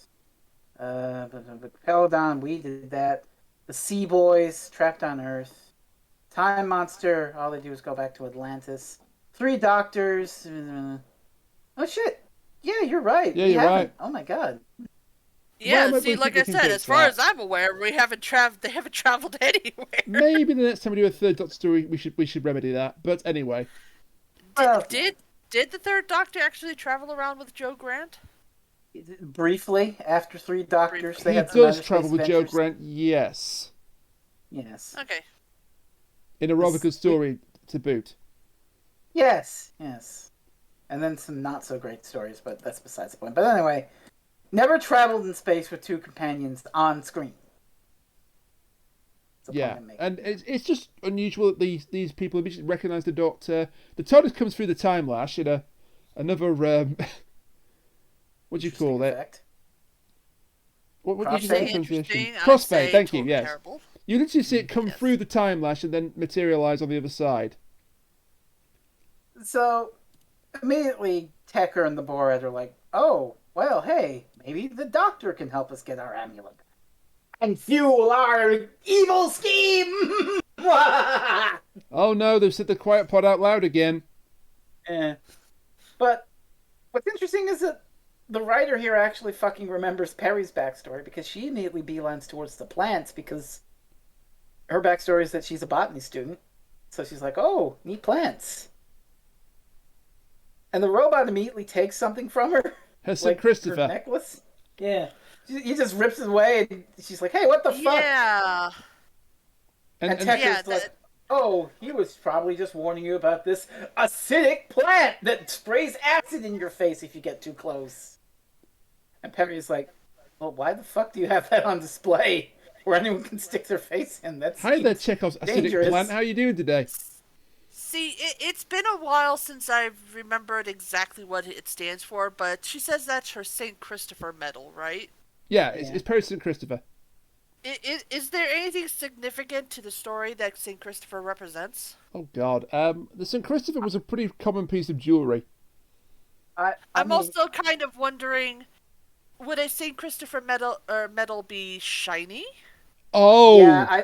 Peladon, we did that. The Sea Boys, trapped on Earth. Time Monster, all they do is go back to Atlantis. 3 Doctors. Oh shit! Yeah, you're right. Yeah, you're right. Oh my god. Yeah, Well, see, like I said, as far as I'm aware, they haven't traveled anywhere. Maybe the next time we do a third Doctor story, we should remedy that. But anyway. Did the third Doctor actually travel around with Joe Grant? Briefly, after 3 Doctors, they he had does travel with Joe Grant, yes. Yes. Okay. In a rather good story to boot. Yes. And then some not so great stories, but that's besides the point. But anyway, never traveled in space with 2 companions on screen. Yeah, and it's just unusual that these people immediately recognise the Doctor. The TARDIS comes through the Timelash in another what do you call it? Effect. What Crossfade. pronunciation? Crossfade. Thank you. Yes. Terrible. You literally see it come Yes. through the time lash and then materialize on the other side. So immediately, Tecker and the Borad are like, "Oh, well, hey, maybe the Doctor can help us get our amulet back and fuel our evil scheme." Oh no, they've said the quiet pod out loud again. But what's interesting is that the writer here actually fucking remembers Peri's backstory, because she immediately beelines towards the plants, because her backstory is that she's a botany student. So she's like, "Oh, neat plants." And the robot immediately takes something from her. Her St. Christopher. Her necklace. Yeah. He just rips it away, and she's like, "Hey, what the fuck?" Yeah. And Tecker's like, "Oh, he was probably just warning you about this acidic plant that sprays acid in your face if you get too close." And Peri's like, "Well, why the fuck do you have that on display where anyone can stick their face in? That's Hi there, Chekhov's acidic dangerous. plant. How are you doing today? See, it's been a while since I've remembered exactly what it stands for, but she says that's her St. Christopher medal, right? Yeah, it's Perry St. Christopher. Is there anything significant to the story that St. Christopher represents? Oh God, the St. Christopher was a pretty common piece of jewelry. I'm also kind of wondering, would a St. Christopher medal be shiny? Oh, Yeah,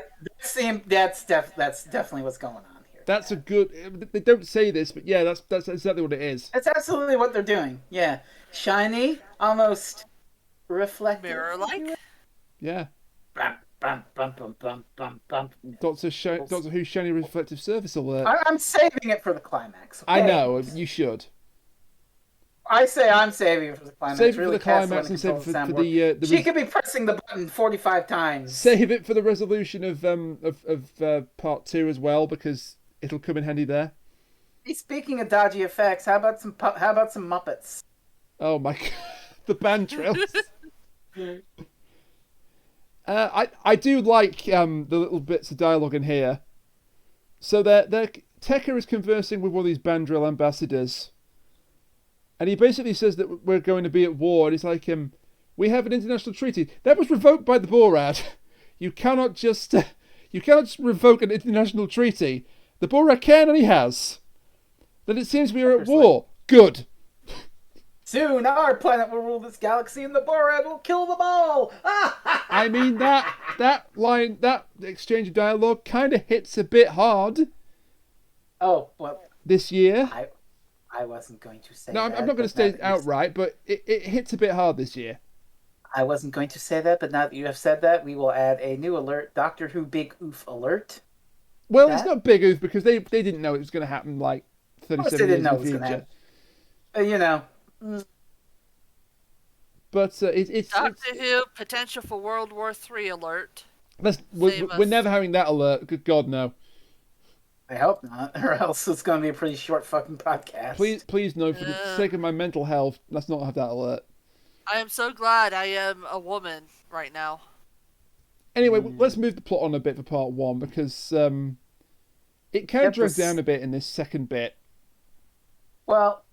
that's definitely what's going on here. that's a good. They don't say this, but yeah, that's exactly what it is. That's absolutely what they're doing. Yeah, shiny, almost reflective, Mirror-like? Yeah. Bum, bum, bum, bum, bum, bum, bum. Doctor Who's shiny reflective surface alert. I'm saving it for the climax. Okay? I know, you should. I say I'm saving it for the climax. Save it for really the climax and save it for the She could be pressing the button 45 times. Save it for the resolution of part 2 as well, because it'll come in handy there. Speaking of dodgy effects, how about some Muppets? Oh my God, the band drills. I do like the little bits of dialogue in here. So Tecker is conversing with one of these Bandril ambassadors, and he basically says that we're going to be at war. And he's like, we have an international treaty that was revoked by the Borad. You cannot just revoke an international treaty. The Borad can, and he has. Then it seems we are at war. Good. Soon our planet will rule this galaxy, and the Borad will kill them all. I mean, that line, that exchange of dialogue kind of hits a bit hard. Oh, well. This year. I wasn't going to say no, that. I'm not going to say it outright, but it hits a bit hard this year. I wasn't going to say that, but now that you have said that, we will add a new alert, Doctor Who Big Oof alert. Well, it's not Big Oof, because they didn't know it was going to happen like 37 years in the future. You know. But it's Doctor Who potential for World War III alert. We're never having that alert. Good God, no. I hope not, or else it's going to be a pretty short fucking podcast. Please no, for the sake of my mental health, let's not have that alert. I am so glad I am a woman right now. Anyway, let's move the plot on a bit for part 1, because it kind of drags down a bit in this second bit. Well,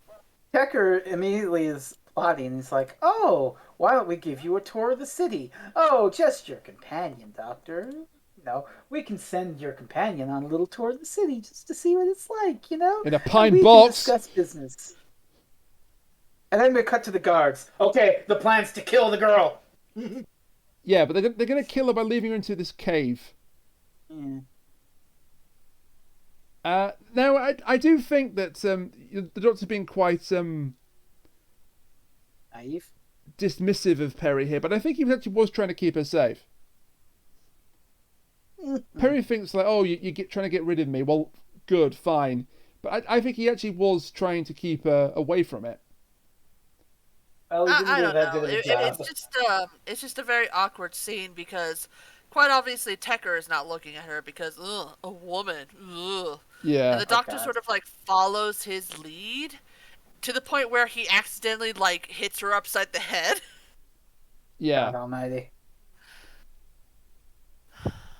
Tecker immediately is plotting. He's like, "Oh, why don't we give you a tour of the city? Oh, just your companion, Doctor. You know, we can send your companion on a little tour of the city just to see what it's like, you know? In a pine we box. Can discuss business." And then we cut to the guards. Okay, the plan's to kill the girl. Yeah, but they're going to kill her by leaving her into this cave. Yeah. Now, I do think that the Doctor's being quite Naive. dismissive of Peri here, but I think he actually was trying to keep her safe. Peri thinks like, oh, you're trying to get rid of me. Well, good, fine. But I think he actually was trying to keep her away from it. Well, I don't know. It's just a very awkward scene because, quite obviously, Tecker is not looking at her because, a woman. Ugh. Yeah. And the Doctor sort of like follows his lead to the point where he accidentally like hits her upside the head. Yeah. God almighty.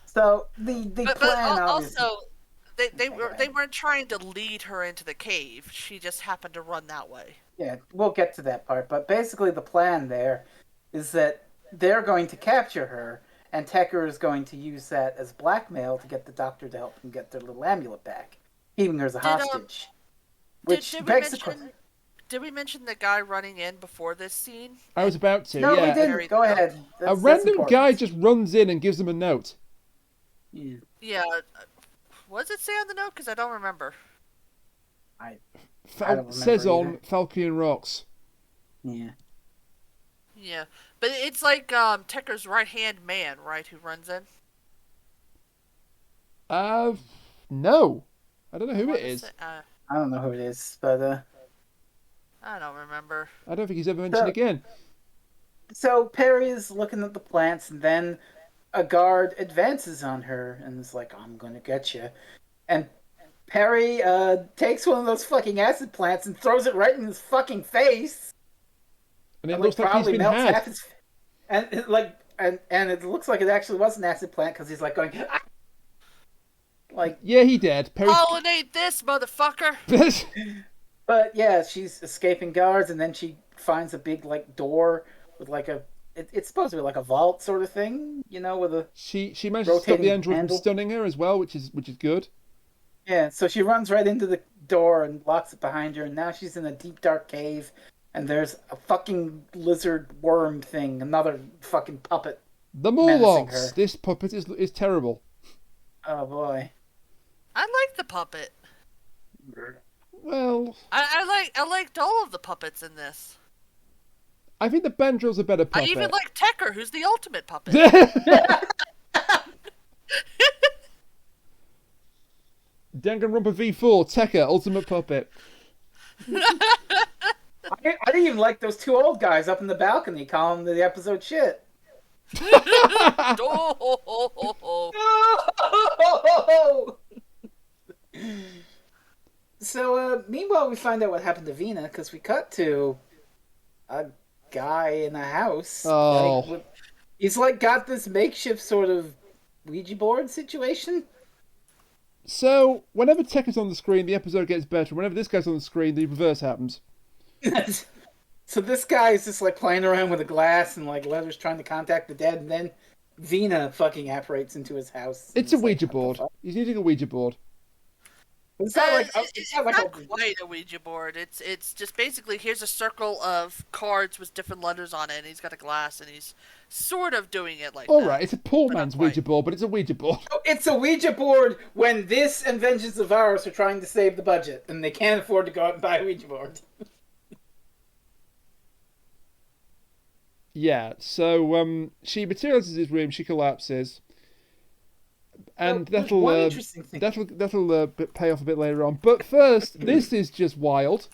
So the plan also they weren't trying to lead her into the cave. She just happened to run that way. Yeah, we'll get to that part. But basically, the plan there is that they're going to capture her, and Tecker is going to use that as blackmail to get the Doctor to help them get their little amulet back, keeping her as a hostage. Which begs the question. Did we mention the guy running in before this scene? I was about to. No, yeah. we didn't. Go ahead. A random guy just runs in and gives them a note. Yeah. What does it say on the note? Because I don't remember. I don't remember says either. on Falcon Rocks. Yeah. Yeah, but it's like Tekker's right-hand man, right, who runs in? No. I don't know who it is. I don't know who it is, but I don't remember. I don't think he's ever mentioned again. So Peri is looking at the plants, and then a guard advances on her and is like, "I'm gonna get you," and Peri takes one of those fucking acid plants and throws it right in his fucking face. And it looks like he's been had. And it looks like it actually was an acid plant because he's like going, ah! Like, yeah, he did. Pollinate this, motherfucker. But yeah, she's escaping guards, and then she finds a big like door with like it's supposed to be like a vault sort of thing, you know, with a she managed to stop the android handle. from stunning her as well, which is good. Yeah, so she runs right into the door and locks it behind her, and now she's in a deep dark cave. And there's a fucking lizard worm thing, another fucking puppet. The Morlox. This puppet is terrible. Oh boy. I like the puppet. Well, I liked all of the puppets in this. I think the Bandrill's a better puppet. I even like Tecker, who's the ultimate puppet. Danganronpa V4, Tecker, ultimate puppet. I didn't even like those two old guys up in the balcony calling the episode shit. So, meanwhile, we find out what happened to Vina because we cut to a guy in a house. Oh. He's like got this makeshift sort of Ouija board situation. So, whenever Tekker's on the screen, the episode gets better. Whenever this guy's on the screen, the reverse happens. So this guy is just like playing around with a glass and like letters trying to contact the dead, and then Vina fucking apparates into his house. It's a Ouija board. He's using a Ouija board. It's not quite a Ouija board. It's just basically here's a circle of cards with different letters on it, and he's got a glass, and he's sort of doing it like that. All right, it's a poor man's Ouija board, but it's a Ouija board. It's a Ouija board when this and Vengeance of Ours are trying to save the budget, and they can't afford to go out and buy a Ouija board. Yeah, so she materializes his room, she collapses, and that'll pay off a bit later on. But first, this is just wild.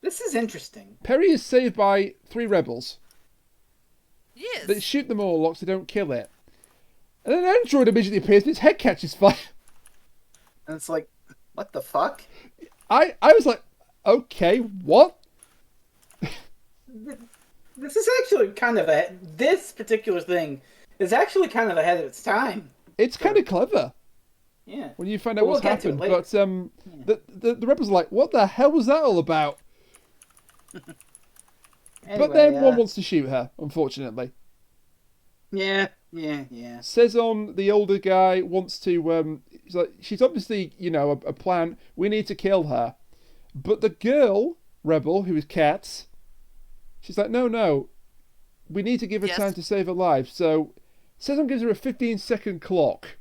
This is interesting. Peri is saved by 3 rebels. Yes. They shoot the Morlox, they don't kill it. And then an android immediately appears and its head catches fire. And it's like, what the fuck? I was like, okay, what? This is actually kind of this particular thing is actually kind of ahead of its time. It's kind of clever. Yeah. When you find out what's happened. But the rebels are like, what the hell was that all about? Anyway, but then one wants to shoot her, unfortunately. Yeah. Says on the older guy wants to. She's obviously, a plan. We need to kill her. But the girl rebel, who is Kat, she's like, no. We need to give her time to save her life. So Sezon gives her a 15-second clock.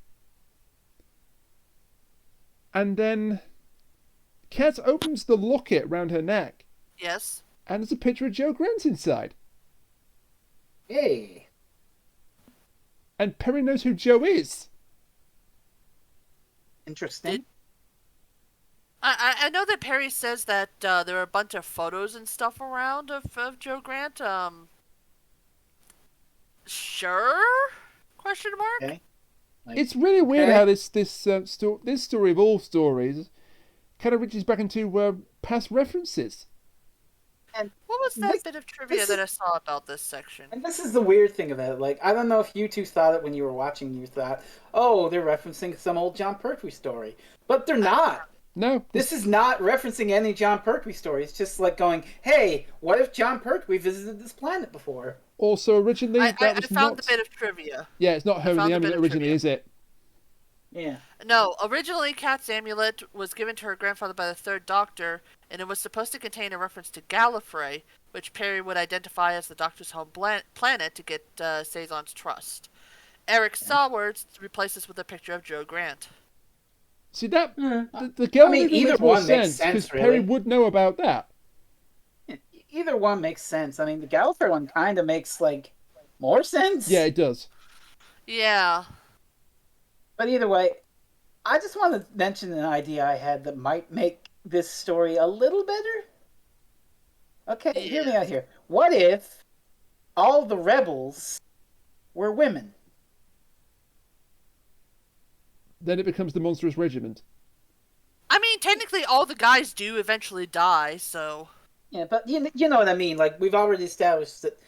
And then Kat opens the locket round her neck. Yes. And there's a picture of Joe Grant inside. Hey. And Peri knows who Joe is. Interesting. I know that Peri says that there are a bunch of photos and stuff around of Joe Grant. Sure? Question mark? Okay. It's really weird how this story of all stories kind of reaches back into past references. And what was that bit of trivia that I saw about this section? And this is the weird thing about it. Like, I don't know if you two thought it when you were watching. You thought, oh, they're referencing some old John Pertwee story. But they're not. No. This is not referencing any John Pertwee story. It's just like going, hey, what if John Pertwee visited this planet before? Also, originally, I that was found not... a bit of trivia. Yeah, it's not her with the amulet originally, is it? Yeah. No, originally Kat's amulet was given to her grandfather by the Third Doctor, and it was supposed to contain a reference to Gallifrey, which Peri would identify as the Doctor's home planet to get Cezanne's trust. Eric Sawards replaced this with a picture of Joe Grant. See, that the girl makes more sense, because really. Peri would know about that. Either one makes sense. I mean, the Gallifrey one kind of makes, like, more sense. Yeah, it does. Yeah. But either way, I just want to mention an idea I had that might make this story a little better. Okay, hear me out here. What if all the rebels were women? Then it becomes the Monstrous Regiment. I mean, technically all the guys do eventually die, so... Yeah, but you know what I mean. Like, we've already established that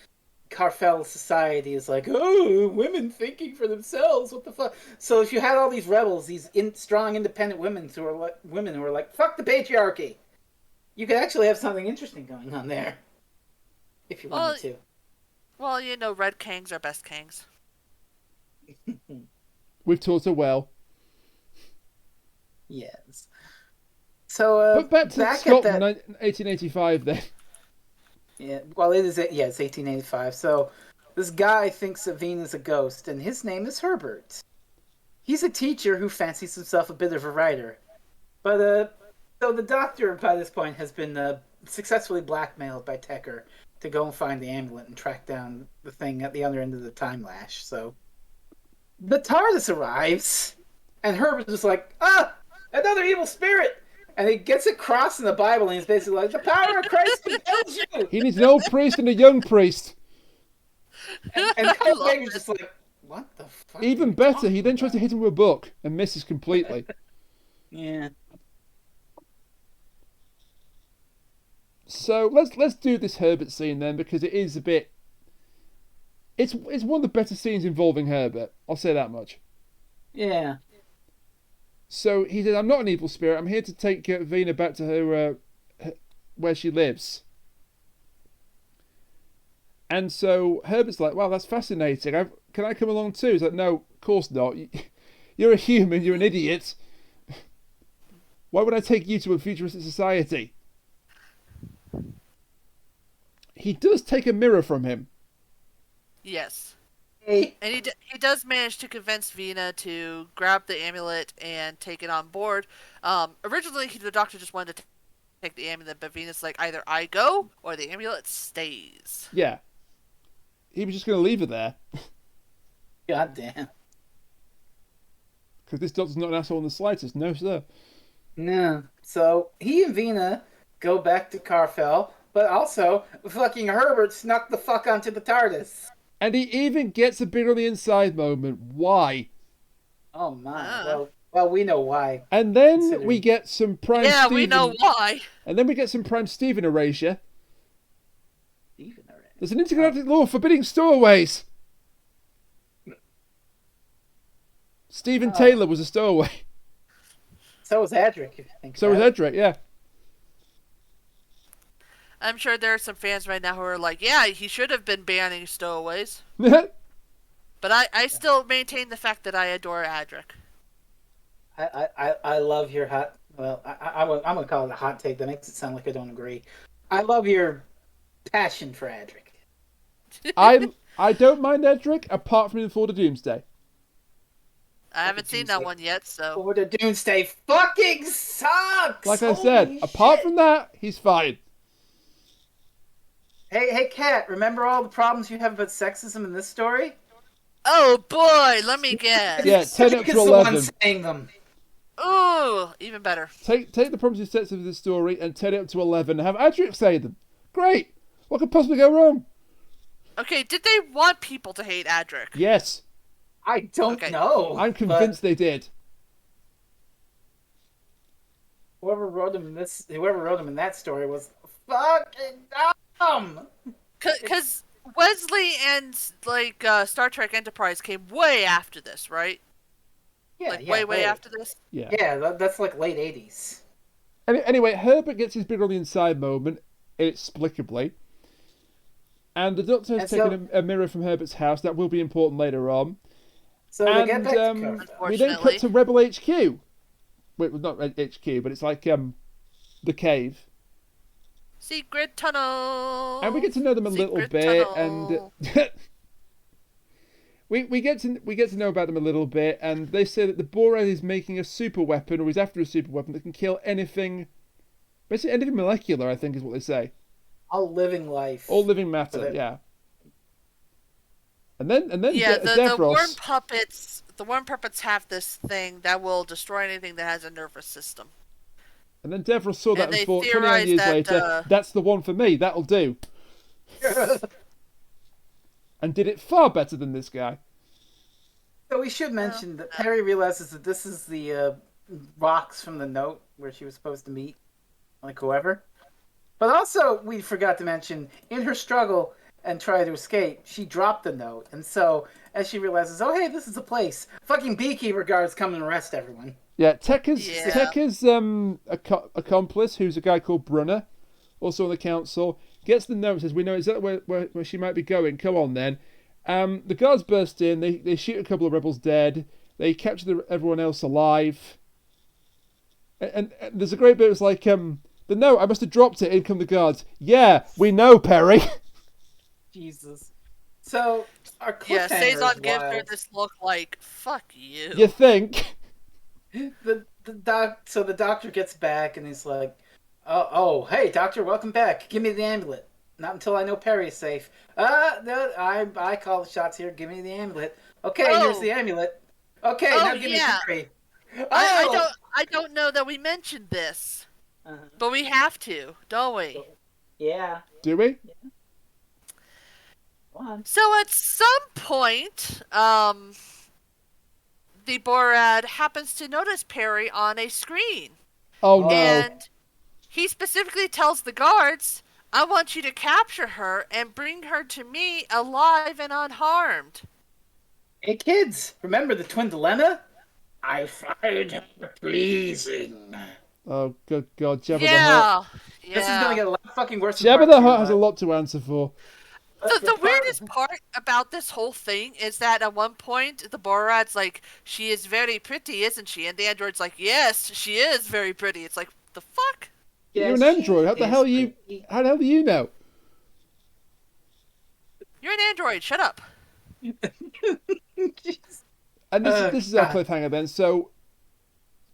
Karfel society is like, oh, women thinking for themselves. What the fuck? So if you had all these rebels, these strong, independent women who are like, fuck the patriarchy, you could actually have something interesting going on there, if you wanted to. Well, you know, Red Kangs are best Kangs. We've taught her well. Yes. So, but back to Scotland, 1885 then. Yeah, well, it's 1885. So, this guy thinks that Venus is a ghost, and his name is Herbert. He's a teacher who fancies himself a bit of a writer. But, so the Doctor, by this point, has been successfully blackmailed by Tecker to go and find the amulet and track down the thing at the other end of the Timelash. So, the TARDIS arrives, and Herbert is like, another evil spirit! And he gets it crossed in the Bible, and he's basically like, the power of Christ compels you! He needs an old priest and a young priest. And Colin Baker's just like, what the fuck? Even better, he then tries to hit him with a book and misses completely. Yeah. So let's do this Herbert scene then, because it is a bit... It's one of the better scenes involving Herbert. I'll say that much. Yeah. So he said, I'm not an evil spirit. I'm here to take Vina back to her where she lives. And so Herbert's like, wow, that's fascinating. Can I come along too? He's like, no, of course not. You're a human. You're an idiot. Why would I take you to a futuristic society? He does take a mirror from him. Yes. Hey. And he does manage to convince Vina to grab the amulet and take it on board. Originally, the Doctor just wanted to take the amulet, but Vina's like, either I go or the amulet stays. Yeah. He was just going to leave her there. God damn. Because this Doctor's not an asshole in the slightest. No, sir. No. So he and Vina go back to Karfel, but also fucking Herbert snuck the fuck onto the TARDIS. And he even gets a bit on the inside moment. Why? Oh my. Well, we know why. And then we get some Prime Stephen... Yeah, we know why. And then we get some Prime Stephen erasure. Stephen erasure? There's an intergalactic law forbidding stowaways. Stephen Taylor was a stowaway. So was Adric, if you think So was Edric, yeah. I'm sure there are some fans right now who are like, yeah, he should have been banning stowaways. But I still maintain the fact that I adore Adric. I love your hot... Well, I'm going to call it a hot take. That makes it sound like I don't agree. I love your passion for Adric. I don't mind Edric, apart from in For the Doomsday. I haven't seen that one yet, so... For the Doomsday fucking sucks! Like I said, apart from that, he's fine. Hey, Kat, remember all the problems you have with sexism in this story? Oh boy, let me guess. Yeah, 10 up to 11. The one saying them. Ooh, even better. Take the problems you set of this story and 10 it up to 11 and have Adric say them. Great! What could possibly go wrong? Okay, did they want people to hate Adric? Yes. I don't know. I'm convinced they did. Whoever wrote him in that story was fucking dumb. Because Wesley and Star Trek Enterprise came way after this, right? Yeah, way after this. Yeah. Yeah, that's like late 80s. Anyway, Herbert gets his big on the inside moment, inexplicably. And the Doctor has taken a mirror from Herbert's house. That will be important later on. So they get back to Karfel. We then cut to Rebel HQ. Wait, well, not HQ, but it's like the cave. Secret tunnel. And we get to know them a little bit, and we get to know about them a little bit. And they say that the Borad is making a super weapon, or he's after a super weapon that can kill anything, basically anything molecular. I think is what they say. All living life. All living matter. Yeah. And then the worm puppets. The worm puppets have this thing that will destroy anything that has a nervous system. And then Devros saw that and thought, 29 years that, later, that's the one for me. That'll do. And did it far better than this guy. So we should mention that Peri realizes that this is the rocks from the note where she was supposed to meet, like whoever. But also, we forgot to mention, in her struggle and try to escape, she dropped the note. And so, as she realizes, oh, hey, this is a place. Fucking beekeeper guards come and arrest everyone. Yeah, Tekka's accomplice, who's a guy called Brunner, also on the council, gets the note and says, we know exactly where she might be going. Come on, then. The guards burst in. They shoot a couple of rebels dead. They capture everyone else alive. And there's a great bit. It's like, the note, I must have dropped it. In come the guards. Yeah, we know, Peri. Jesus. So, our cliffhanger yeah, Saison is gives wild. her this look like, fuck you. You think? So the doctor gets back and he's like, oh, hey, doctor, welcome back. Give me the amulet. Not until I know Peri is safe. No, I call the shots here. Give me the amulet. Okay, here's the amulet. Okay, now give me Peri. I don't know that we mentioned this, but we have to, don't we? Yeah. Do we? Yeah. Go on. So at some point, the Borad happens to notice Peri on a screen. Oh, no. And he specifically tells the guards, I want you to capture her and bring her to me alive and unharmed. Hey, kids, remember the twin dilemma? I find her pleasing. Oh, good God. Jabba the Yeah. Hutt. This is going to get a lot fucking worse. Jabba the Hutt has a lot to answer for. The weirdest part about this whole thing is that at one point, the Borad's like, she is very pretty, isn't she? And the android's like, yes, she is very pretty. It's like, the fuck? Yes, You're an android. How the hell do you know? You're an android. Shut up. And this is our cliffhanger then. So,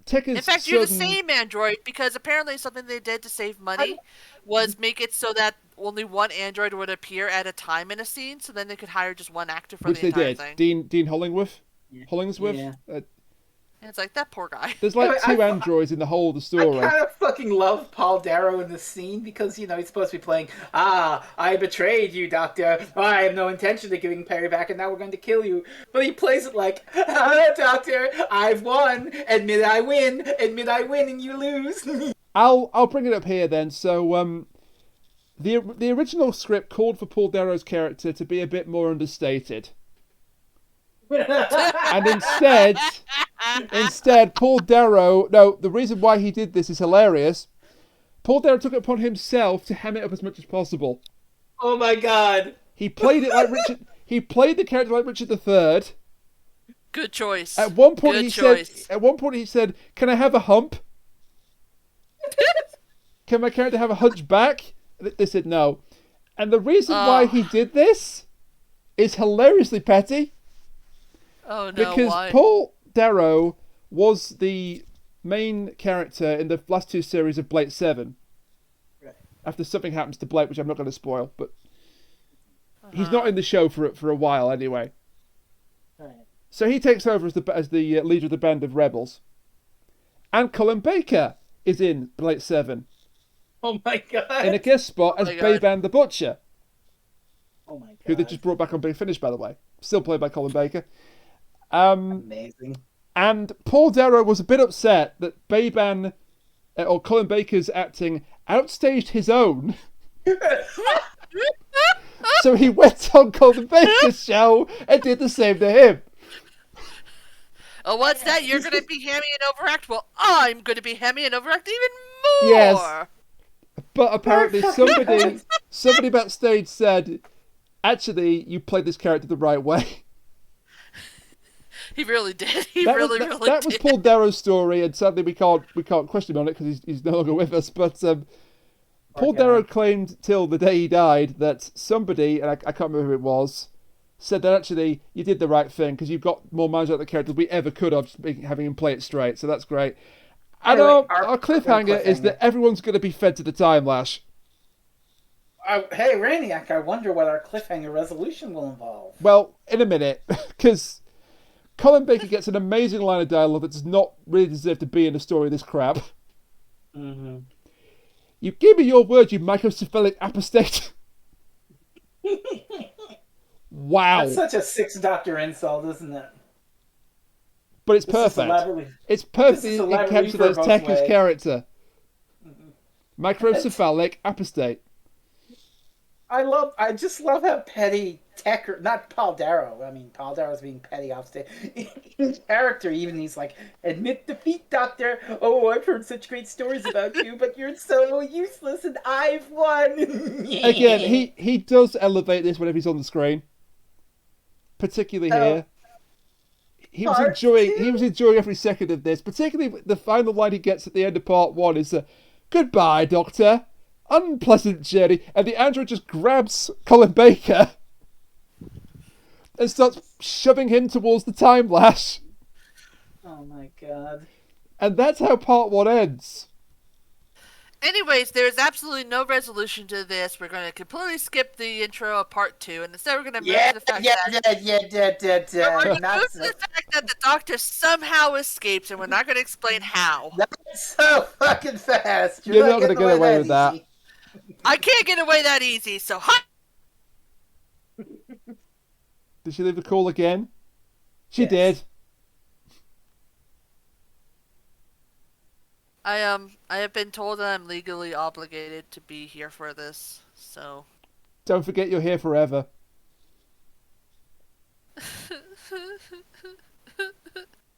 Tekka's In fact, you're the same android because apparently something they did to save money was make it so that only one android would appear at a time in a scene, so then they could hire just one actor for which the they entire did. thing. Dean Hollingsworth. Yeah. Hollingsworth. Yeah. And it's like, that poor guy. There's like two androids in the whole of the story. I kind of fucking love Paul Darrow in this scene because, you know, he's supposed to be playing, I betrayed you, Doctor. I have no intention of giving Peri back and now we're going to kill you. But he plays it like, Doctor, I've won. Admit I win and you lose. I'll bring it up here then. So, the original script called for Paul Darrow's character to be a bit more understated. And instead, Paul Darrow... No, the reason why he did this is hilarious. Paul Darrow took it upon himself to ham it up as much as possible. Oh my God. He played it like Richard... He played the character like Richard III. Good choice. At one point he said, "Can I have a hump? Can my character have a hunchback?" They said no. And the reason why he did this is hilariously petty. Oh no, because why? Paul Darrow was the main character in the last two series of Blade 7. Right. After something happens to Blade, which I'm not going to spoil, but he's not in the show for a while anyway. Right. So he takes over as the leader of the band of rebels. And Colin Baker is in Blade 7 Oh my God. in a guest spot as Bayban the Butcher, Oh my God. who they just brought back on Big Finish, by the way. Still played by Colin Baker. Amazing. And Paul Darrow was a bit upset that Bayban, or Colin Baker's acting, outstaged his own. So he went on Colin Baker's show and did the same to him. Oh, what's that? You're going to be hammy and overact? Well, I'm going to be hammy and overact even more! Yes. But apparently somebody backstage said, actually, you played this character the right way. He really did. He That really was did. Paul Darrow's story, and sadly we can't question him on it because he's no longer with us. But Paul Darrow claimed till the day he died that somebody, and I can't remember who it was, said that actually you did the right thing because you've got more miles out of the character than we ever could have, just having him play it straight. So that's great. And our cliffhanger is that everyone's going to be fed to the Timelash. Hey, Rainiac, I wonder what our cliffhanger resolution will involve. Well, in a minute, because Colin Baker gets an amazing line of dialogue that does not really deserve to be in a story this crap. Mm-hmm. You give me your word, you microcephalic apostate. Wow. That's such a sixth Doctor insult, isn't it? But it's perfect. It's perfectly encapsulates Tekka's character. Mm-hmm. Microcephalic apostate. I just love how petty Tekker, not Paul Darrow. I mean, Paul Darrow's being petty offstage. In character, even he's like, admit defeat, Doctor. Oh, I've heard such great stories about you, but you're so useless and I've won. Again, he does elevate this whenever he's on the screen. Particularly here. He was enjoying every second of this. Particularly the final line he gets at the end of part 1 is, goodbye, Doctor. Unpleasant journey. And the android just grabs Colin Baker and starts shoving him towards the Timelash. Oh my god. And that's how part 1 ends. Anyways, there's absolutely no resolution to this. We're going to completely skip the intro of part 2, and instead we're going to move to the fact that the Doctor somehow escapes, and we're not going to explain how. That's so fucking fast. You're not going to get away with that. I can't get away that easy, so Did she leave the call again? She did. I have been told that I'm legally obligated to be here for this, so... Don't forget you're here forever.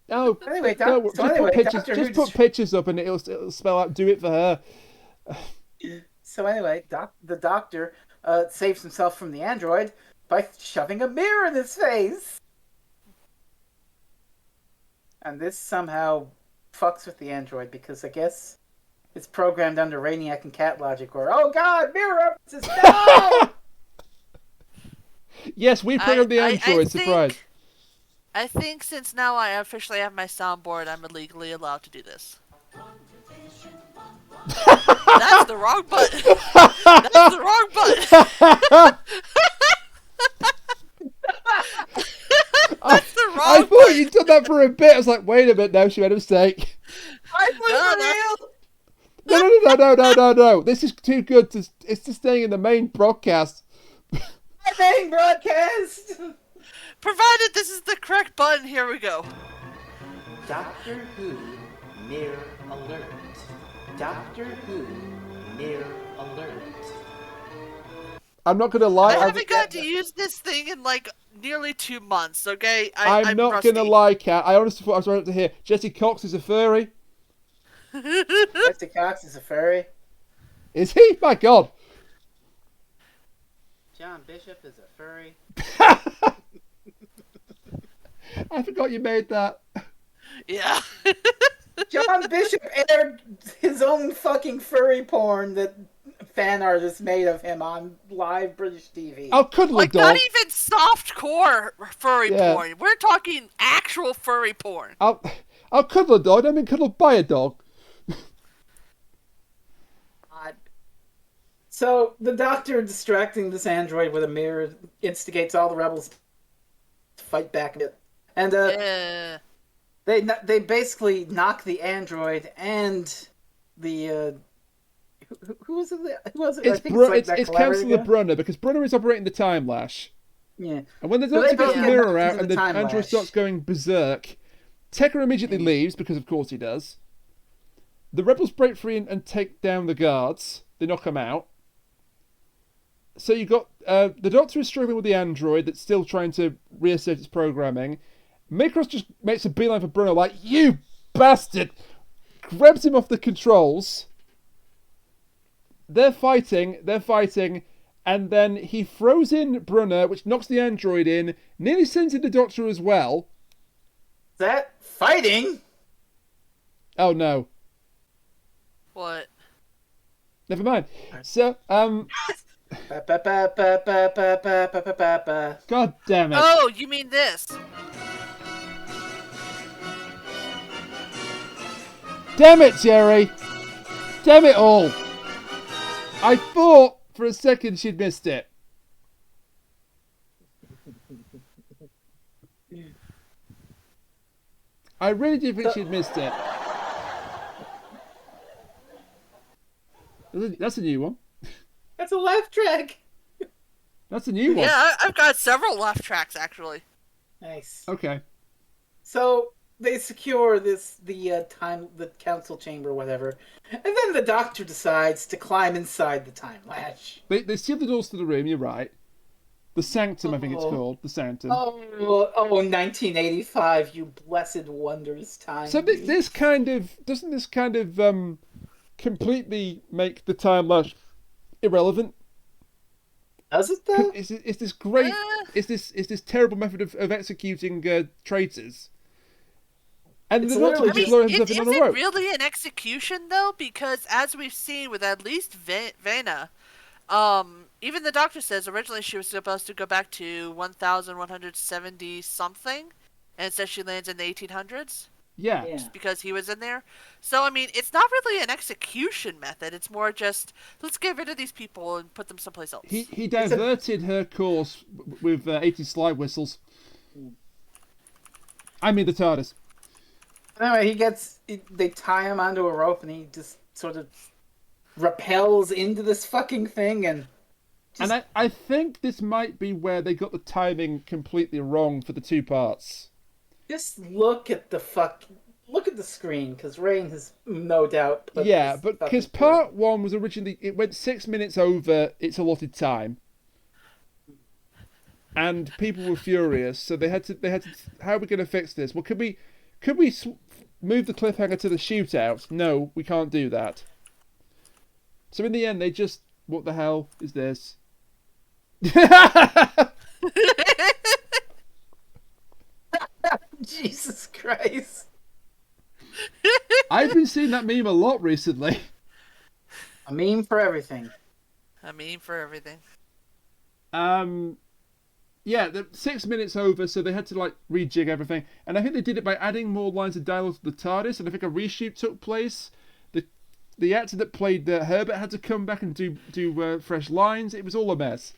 No, anyway, just put pictures up and it'll spell out, do it for her. So anyway, the Doctor saves himself from the android by shoving a mirror in his face. And this somehow fucks with the android because I guess it's programmed under Rainiac and Kat logic where, oh god, mirror references, no! Yes, we programmed the android, surprise. I think since now I officially have my soundboard, I'm legally allowed to do this. That's the wrong button. That's the wrong button. That's the wrong I thought you'd done that for a bit. I was like, wait a minute, no, she made a mistake. No. This is too good. It's just staying in the main broadcast. Main broadcast! Provided this is the correct button, here we go. Doctor Who Mirror Alert. Doctor Who Mirror Alert. I'm not going to lie. I haven't got to use this thing in like nearly 2 months, okay? I'm not going to lie, Kat. I honestly thought I was right up to here. Jesse Cox is a furry. Jesse Cox is a furry. Is he? My God. John Bishop is a furry. I forgot you made that. Yeah. John Bishop aired his own fucking furry porn that fan artists made of him on live British TV. I'll cuddle a dog. Not even soft-core furry porn. We're talking actual furry porn. I'll cuddle a dog. I mean, cuddle by a dog. So the Doctor distracting this android with a mirror instigates all the rebels to fight back a bit, and they basically knock the android and the who was it? Who was it? It's Councillor Brunner because Brunner is operating the Timelash. Yeah. And when the Doctor gets the mirror out and the android starts going berserk, Tekka immediately leaves because of course he does. The rebels break free and take down the guards. They knock them out. So you got the Doctor is struggling with the android that's still trying to reassert its programming, Mikros just makes a beeline for Bruno, like, you bastard! Grabs him off the controls. They're fighting, and then he throws in Brunner, which knocks the android in, nearly sends in the Doctor as well. Is that fighting? Oh no. What? Never mind. So, God damn it. Oh, you mean this? Damn it, Jerry! Damn it all! I thought for a second she'd missed it. I really do think she'd missed it. That's a new one. That's a laugh track. That's a new one. Yeah, I've got several laugh tracks actually. Nice. Okay. So they secure the council chamber, whatever, and then the Doctor decides to climb inside the Timelash. They seal the doors to the room. You're right. The Sanctum, I think it's called. The Sanctum. Oh, 1985, you blessed wondrous time. So doesn't this kind of completely make the Timelash irrelevant? Does it though? Is this great? Is this terrible method of executing traitors? And It's the Doctor literally just just- lower Is himself in on a it rope. really an execution though? Because as we've seen with at least Vena, even the Doctor says originally she was supposed to go back to 1170 something, and instead she lands in the 1800s Yeah. because he was in there. So I mean, it's not really an execution method. It's more just let's get rid of these people and put them someplace else. He diverted her course with 80 slide whistles. I mean the TARDIS. Anyway, they tie him onto a rope, and he just sort of rappels into this fucking thing, and I think this might be where they got the timing completely wrong for the two parts. just look at the screen, because Rain has no doubt put Yeah, this but fucking because part one was originally, it went 6 minutes over its allotted time, and people were furious. So they had to. How are we going to fix this? Well, could we move the cliffhanger to the shootout? No, we can't do that. So in the end, they just, what the hell is this? Jesus Christ. I've been seeing that meme a lot recently. A meme for everything. I mean, for everything. Yeah, the 6 minutes over, so they had to like rejig everything, and I think they did it by adding more lines of dialogue to the TARDIS, and I think a reshoot took place. The actor that played Herbert had to come back and do fresh lines. It was all a mess.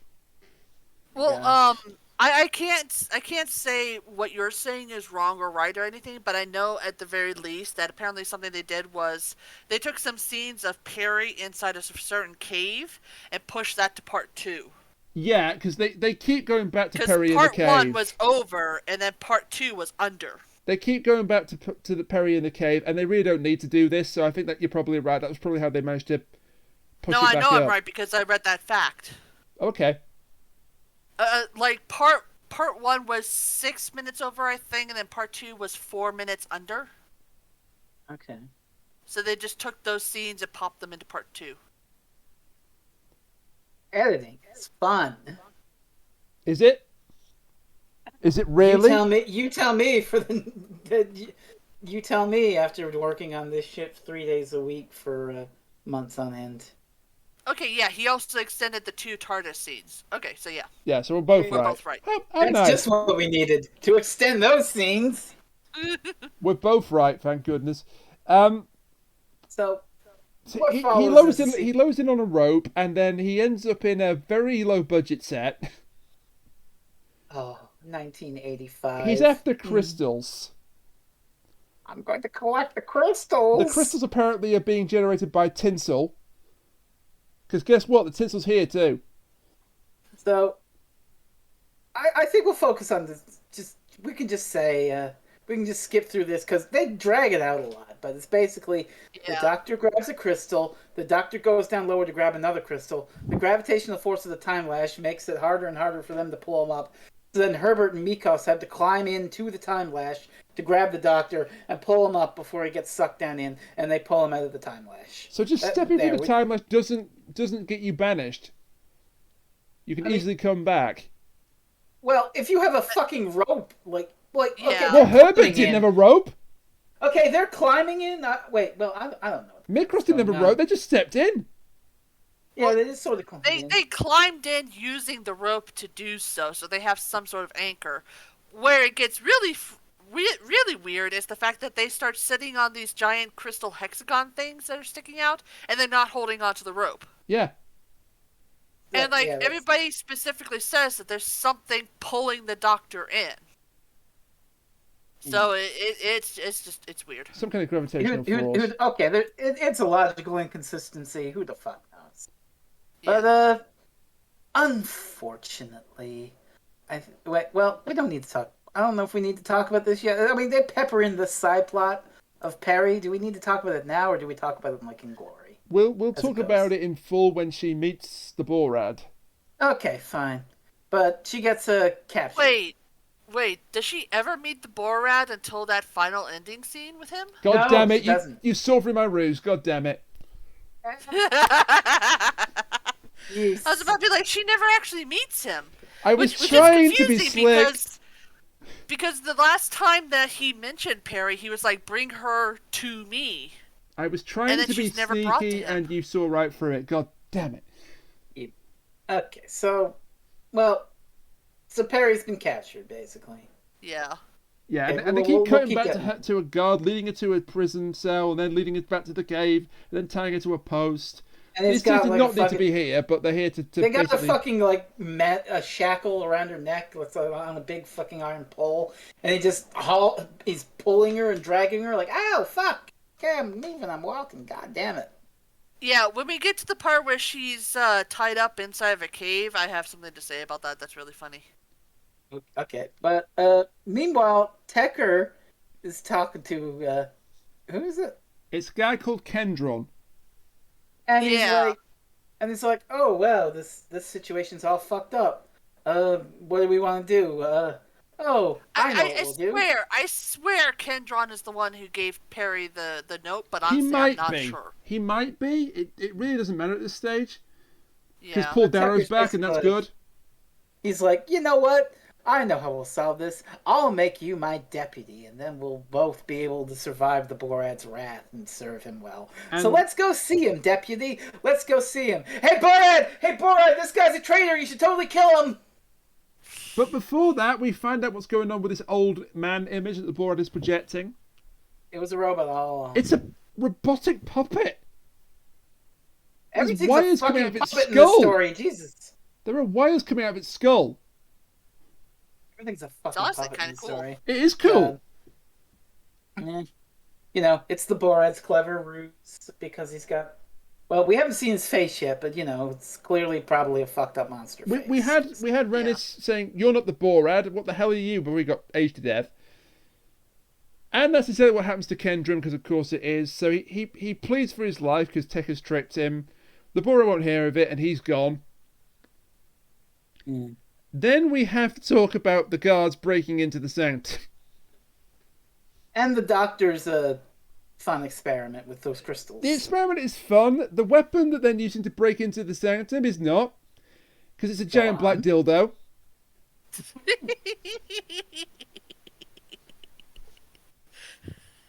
Well, Yeah. I can't say what you're saying is wrong or right or anything, but I know at the very least that apparently something they did was they took some scenes of Peri inside a certain cave and pushed that to part 2. Yeah, because they keep going back to Because Peri in the part cave. 1 was over and then part 2 was under. They keep going back to the Peri in the cave, and they really don't need to do this. So I think that you're probably right. That was probably how they managed to push No, it I back know up. I'm right because I read that fact. Okay. Like part 1 was 6 minutes over, I think, and then part 2 was 4 minutes under. Okay. So they just took those scenes and popped them into part 2. Editing is fun. Is it? Is it really? You tell me you tell me after working on this shit 3 days a week for months on end. Okay, yeah, he also extended the 2 TARDIS scenes. Okay, so yeah. Yeah, so we're both We're right. both right. How That's nice. just what we needed to extend those scenes. We're both right, thank goodness. So So what he follows loads is- in. He loads in on a rope, and then he ends up in a very low budget set. 1985. He's after crystals. I'm going to collect the crystals. The crystals apparently are being generated by tinsel. Because guess what? The tinsel's here too. So, I think we'll focus on this. We can just skip through this because they drag it out a lot. But it's basically the Yeah. Doctor grabs a crystal. The Doctor goes down lower to grab another crystal. The gravitational force of the Timelash makes it harder and harder for them to pull them up. So then Herbert and Mikos have to climb into the Timelash to grab the Doctor and pull him up before he gets sucked down in, and they pull him out of the Timelash. So just stepping through the Timelash doesn't get you banished. You can easily come back. Well, if you have a fucking rope, like okay. Well, Herbert didn't have a rope. Okay, they're climbing in. I don't know. Mikros didn't have a rope. They just stepped in. Yeah, they just sort of climbed in. They climbed in using the rope to do so they have some sort of anchor. Where it gets really weird is the fact that they start sitting on these giant crystal hexagon things that are sticking out, and they're not holding onto the rope. Yeah. And everybody specifically says that there's something pulling the Doctor in. So it's weird. Some kind of gravitational force. Okay, it's a logical inconsistency. Who the fuck knows? Yeah. But unfortunately, we don't need to talk. I don't know if we need to talk about this yet. I mean, they pepper in the side plot of Peri. Do we need to talk about it now, or do we talk about it in Glory? We'll talk about it in full when she meets the Borad. Okay, fine. But she gets a capture. Wait, does she ever meet the Borad until that final ending scene with him? God damn it, you saw through my ruse, god damn it. I was about to be like, she never actually meets him. I was trying to be slick. Because the last time that he mentioned Peri, he was like, bring her to me. I was trying to be sneaky and you saw right through it. God damn it. Okay, so Peri's been captured, basically. Yeah. Yeah, and they keep cutting back to a guard, leading her to a prison cell, and then leading her back to the cave, and then tying her to a post. And these things did not need to be here, but they're here to they got a fucking, a shackle around her neck, on a big fucking iron pole, and he's pulling her and dragging her, ow, fuck! Okay, I'm moving, I'm walking, god damn it. Yeah, when we get to the part where she's tied up inside of a cave, I have something to say about that. That's really funny. Okay, but meanwhile, Tecker is talking to who is it? It's a guy called Kendron. And he's like, oh well, this situation's all fucked up. What do we want to do? I know what we'll do. I swear Kendron is the one who gave Peri the note, but honestly, I'm not sure. He might be. It really doesn't matter at this stage. Because Yeah. Paul Darrow's back, and that's good. He's like, you know what? I know how we'll solve this. I'll make you my deputy, and then we'll both be able to survive the Borad's wrath and serve him well. So let's go see him, deputy. Let's go see him. Hey, Borad! This guy's a traitor. You should totally kill him. But before that, we find out what's going on with this old man image that the Borad is projecting. It was a robot all along. It's a robotic puppet. Everything's wires a coming out of its puppet skull. in this story. Jesus. There are wires coming out of its skull. Everything's a fucking puppet in this story. It is cool. It's the Borad's clever ruse because he's got... Well, we haven't seen his face yet, but, it's clearly probably a fucked up monster face. We had Rennis saying, you're not the Borad, what the hell are you? But we got aged to death. And that's exactly what happens to Kendron, because of course it is. So he pleads for his life because Tekka's tricked him. The Borad won't hear of it, and he's gone. Mm. Then we have to talk about the guards breaking into the sanctum. And the Doctor's fun experiment with those crystals. The experiment is fun. The weapon that they're using to break into the sanctum is not. Because it's a giant black dildo.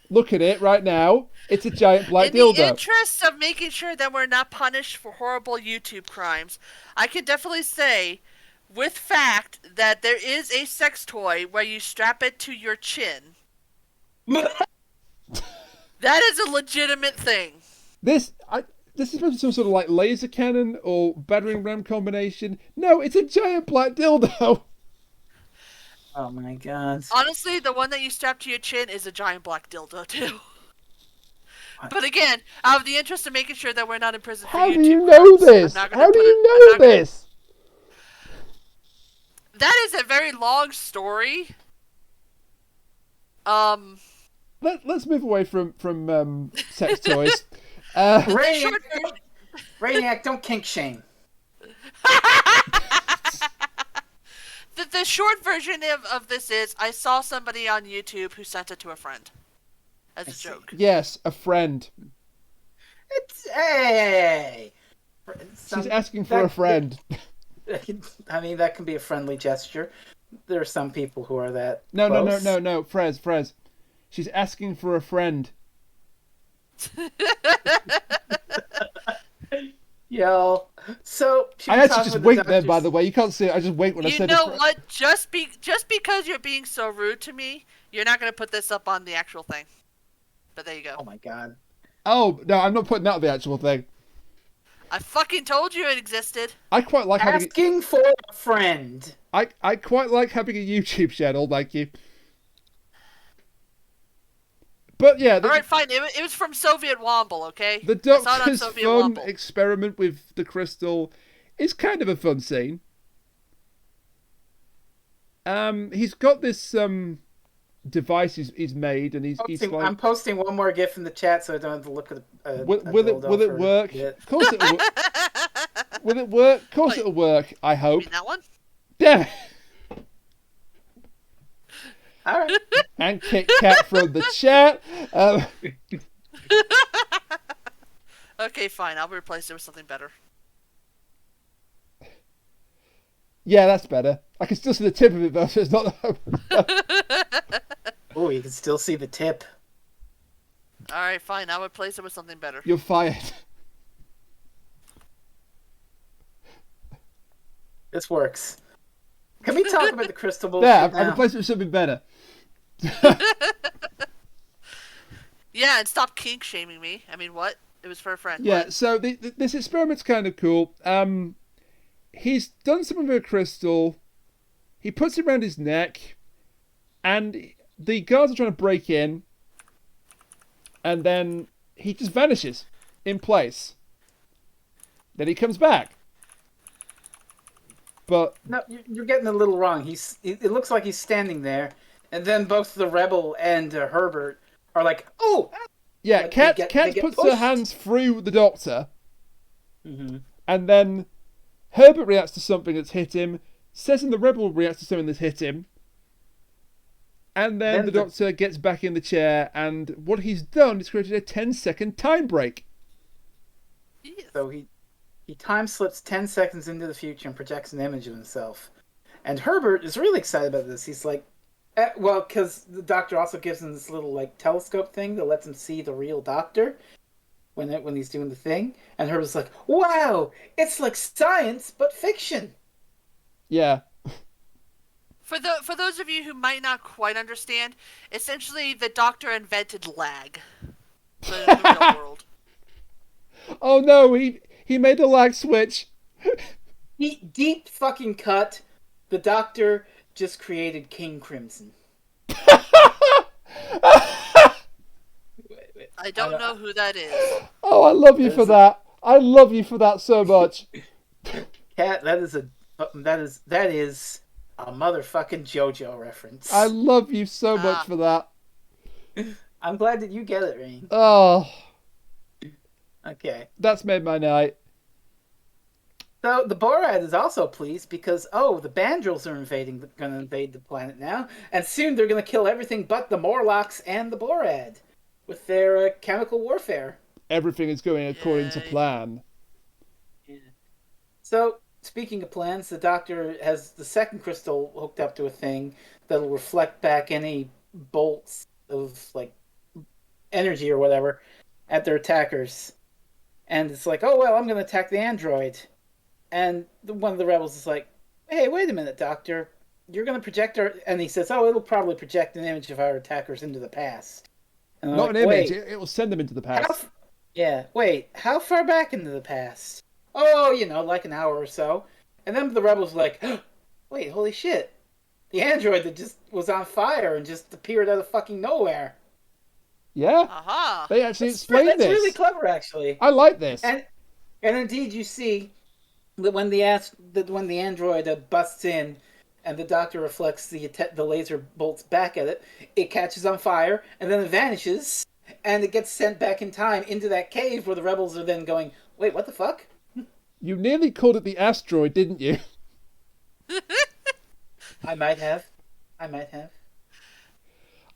Look at it right now. It's a giant black dildo. In the interest of making sure that we're not punished for horrible YouTube crimes, I can definitely say, with fact, that there is a sex toy where you strap it to your chin. That is a legitimate thing. This is supposed to be some sort of laser cannon or battering ram combination. No, it's a giant black dildo. Oh my god. Honestly, the one that you strap to your chin is a giant black dildo too. But again, out of the interest of making sure that we're not in prison for YouTube How do you know this? How do you know this? That is a very long story. Let's move away from sex toys. Rainiac, don't kink shame. The the short version of this is I saw somebody on YouTube who sent it to a friend as a joke. Yes, a friend. Hey. She's asking for a friend. I mean, that can be a friendly gesture. There are some people who are that. No, close. no, Frez. She's asking for a friend. Yo, so I actually just winked there, by the way. You can't see it. I just winked when I said it. You know what? Just because you're being so rude to me, you're not going to put this up on the actual thing. But there you go. Oh my god. Oh, no, I'm not putting that on the actual thing. I fucking told you it existed. I quite like asking for a friend. I quite like having a YouTube channel, like you. But yeah, alright, fine. It was from Soviet Womble, okay? The Doctor's fun experiment with the crystal is kind of a fun scene. He's got this device he's made, and he's like, I'm posting one more GIF in the chat so I don't have to look at will it work? Of course it'll work. Will it work? Of course it'll work, I hope. You mean that one? Damn it! Alright. And Kit Kat from the chat. Okay, fine. I'll replace it with something better. Yeah, that's better. I can still see the tip of it, though, so it's not... Oh, you can still see the tip. Alright, fine. I'll replace it with something better. You're fired. This works. Can we talk about the crystal bullshit Yeah, now? I've replaced it with something better. Yeah, and stop kink shaming me. I mean, what? It was for a friend. Yeah, what? so this experiment's kind of cool. He's done something with a crystal. He puts it around his neck, and the guards are trying to break in, and then he just vanishes in place. Then he comes back. But no, you're getting a little wrong. It looks like he's standing there, and then both the rebel and Herbert are like, "Oh, yeah." like Kat they get puts pushed. her hands through the Doctor, Mm-hmm. and then Herbert reacts to something that's hit him. Says and the rebel reacts to something that's hit him, and then the Doctor gets back in the chair, and what he's done is created a 10-second time break. So he time slips 10 seconds into the future and projects an image of himself. And Herbert is really excited about this. He's like, well, because the Doctor also gives him this little like telescope thing that lets him see the real Doctor when he's doing the thing. And Herbert's like, wow, it's like science but fiction. Yeah. For those of you who might not quite understand, essentially the Doctor invented lag for the real world. Oh no, he made a lag switch. Deep fucking cut. The Doctor just created King Crimson. I don't know who that is. Oh, I love you for that. I love you for that so much. Kat, that is a motherfucking JoJo reference. I love you so much for that. I'm glad that you get it, Rain. Oh, Okay. that's made my night. So the Borad is also pleased because the Bandrils are going to invade the planet now, and soon they're going to kill everything but the Morlox and the Borad with their chemical warfare. Everything is going according to plan. Yeah. So speaking of plans, the Doctor has the second crystal hooked up to a thing that'll reflect back any bolts of like energy or whatever at their attackers, and it's like, oh well, I'm going to attack the android. And one of the rebels is like, hey, wait a minute, Doctor. You're going to project our... And he says, it'll probably project an image of our attackers into the past. And Not an image, it will send them into the past. How far back into the past? Oh, like an hour or so. And then the rebels are like, wait, holy shit. The android that just was on fire and just appeared out of fucking nowhere. Yeah? Aha! They actually explained this. That's really clever, actually. I like this. And indeed, you see... that when the android busts in and the Doctor reflects the laser bolts back at it, it catches on fire and then it vanishes and it gets sent back in time into that cave where the rebels are then going, wait, what the fuck? You nearly called it the asteroid, didn't you? I might have.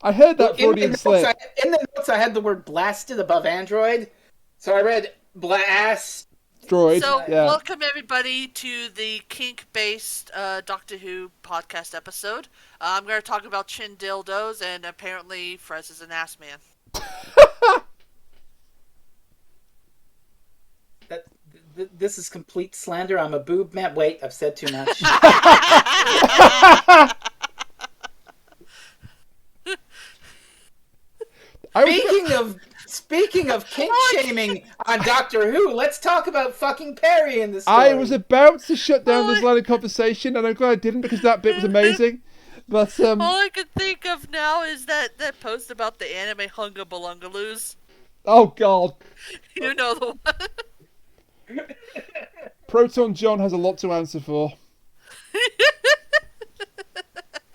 I heard that Well, Freudian slip. in the notes, I had the word blasted above Android, so I read blast. Droid. So, yeah. welcome everybody to the kink-based Doctor Who podcast episode. I'm going to talk about chin dildos, and apparently Frez is an ass man. This is complete slander. I'm a boob man. Wait, I've said too much. Speaking of kink shaming on Doctor Who, let's talk about fucking Peri in this story. I was about to shut down this line of conversation, and I'm glad I didn't because that bit was amazing. But all I can think of now is that post about the anime Hunga Balungaloos. Oh God. You know the one. Proton John has a lot to answer for.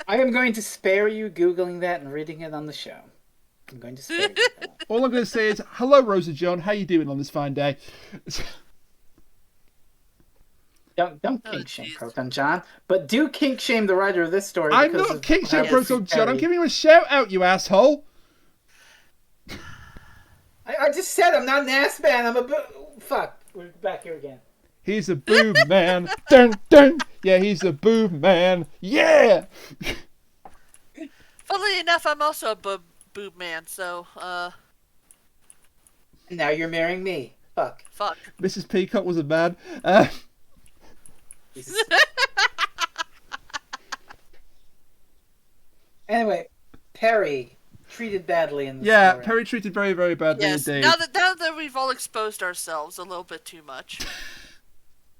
I am going to spare you Googling that and reading it on the show. I'm going to spare you that. All I'm going to say is, hello, Rosa John. How you doing on this fine day? Don't kink shame Proton John, but do kink shame the writer of this story. I'm not kink shame Proton John. I'm giving you a shout out, you asshole. I just said I'm not an ass man. I'm a fuck. We're back here again. He's a boob man. Dun dun. Yeah, he's a boob man. Yeah. Funnily enough, I'm also a boob man. So, now you're marrying me. Fuck. Mrs. Peacock was a man. Anyway, Peri treated badly in the story. Peri treated very, very badly indeed. Now that we've all exposed ourselves a little bit too much.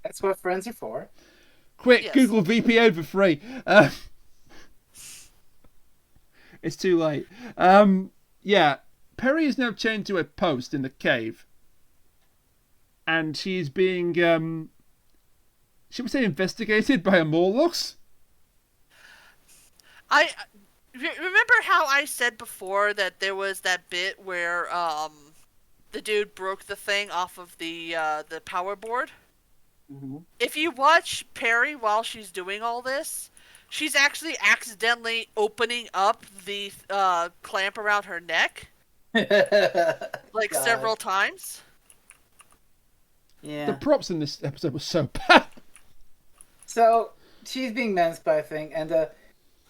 That's what friends are for. Quick, Google VPN for free. It's too late. Peri is now chained to a post in the cave. And she's being, should we say, investigated by a Morlox? I remember how I said before that there was that bit where the dude broke the thing off of the power board. Mm-hmm. If you watch Peri while she's doing all this, she's actually accidentally opening up the clamp around her neck, several times. Yeah. The props in this episode were so bad. So she's being menaced by a thing, and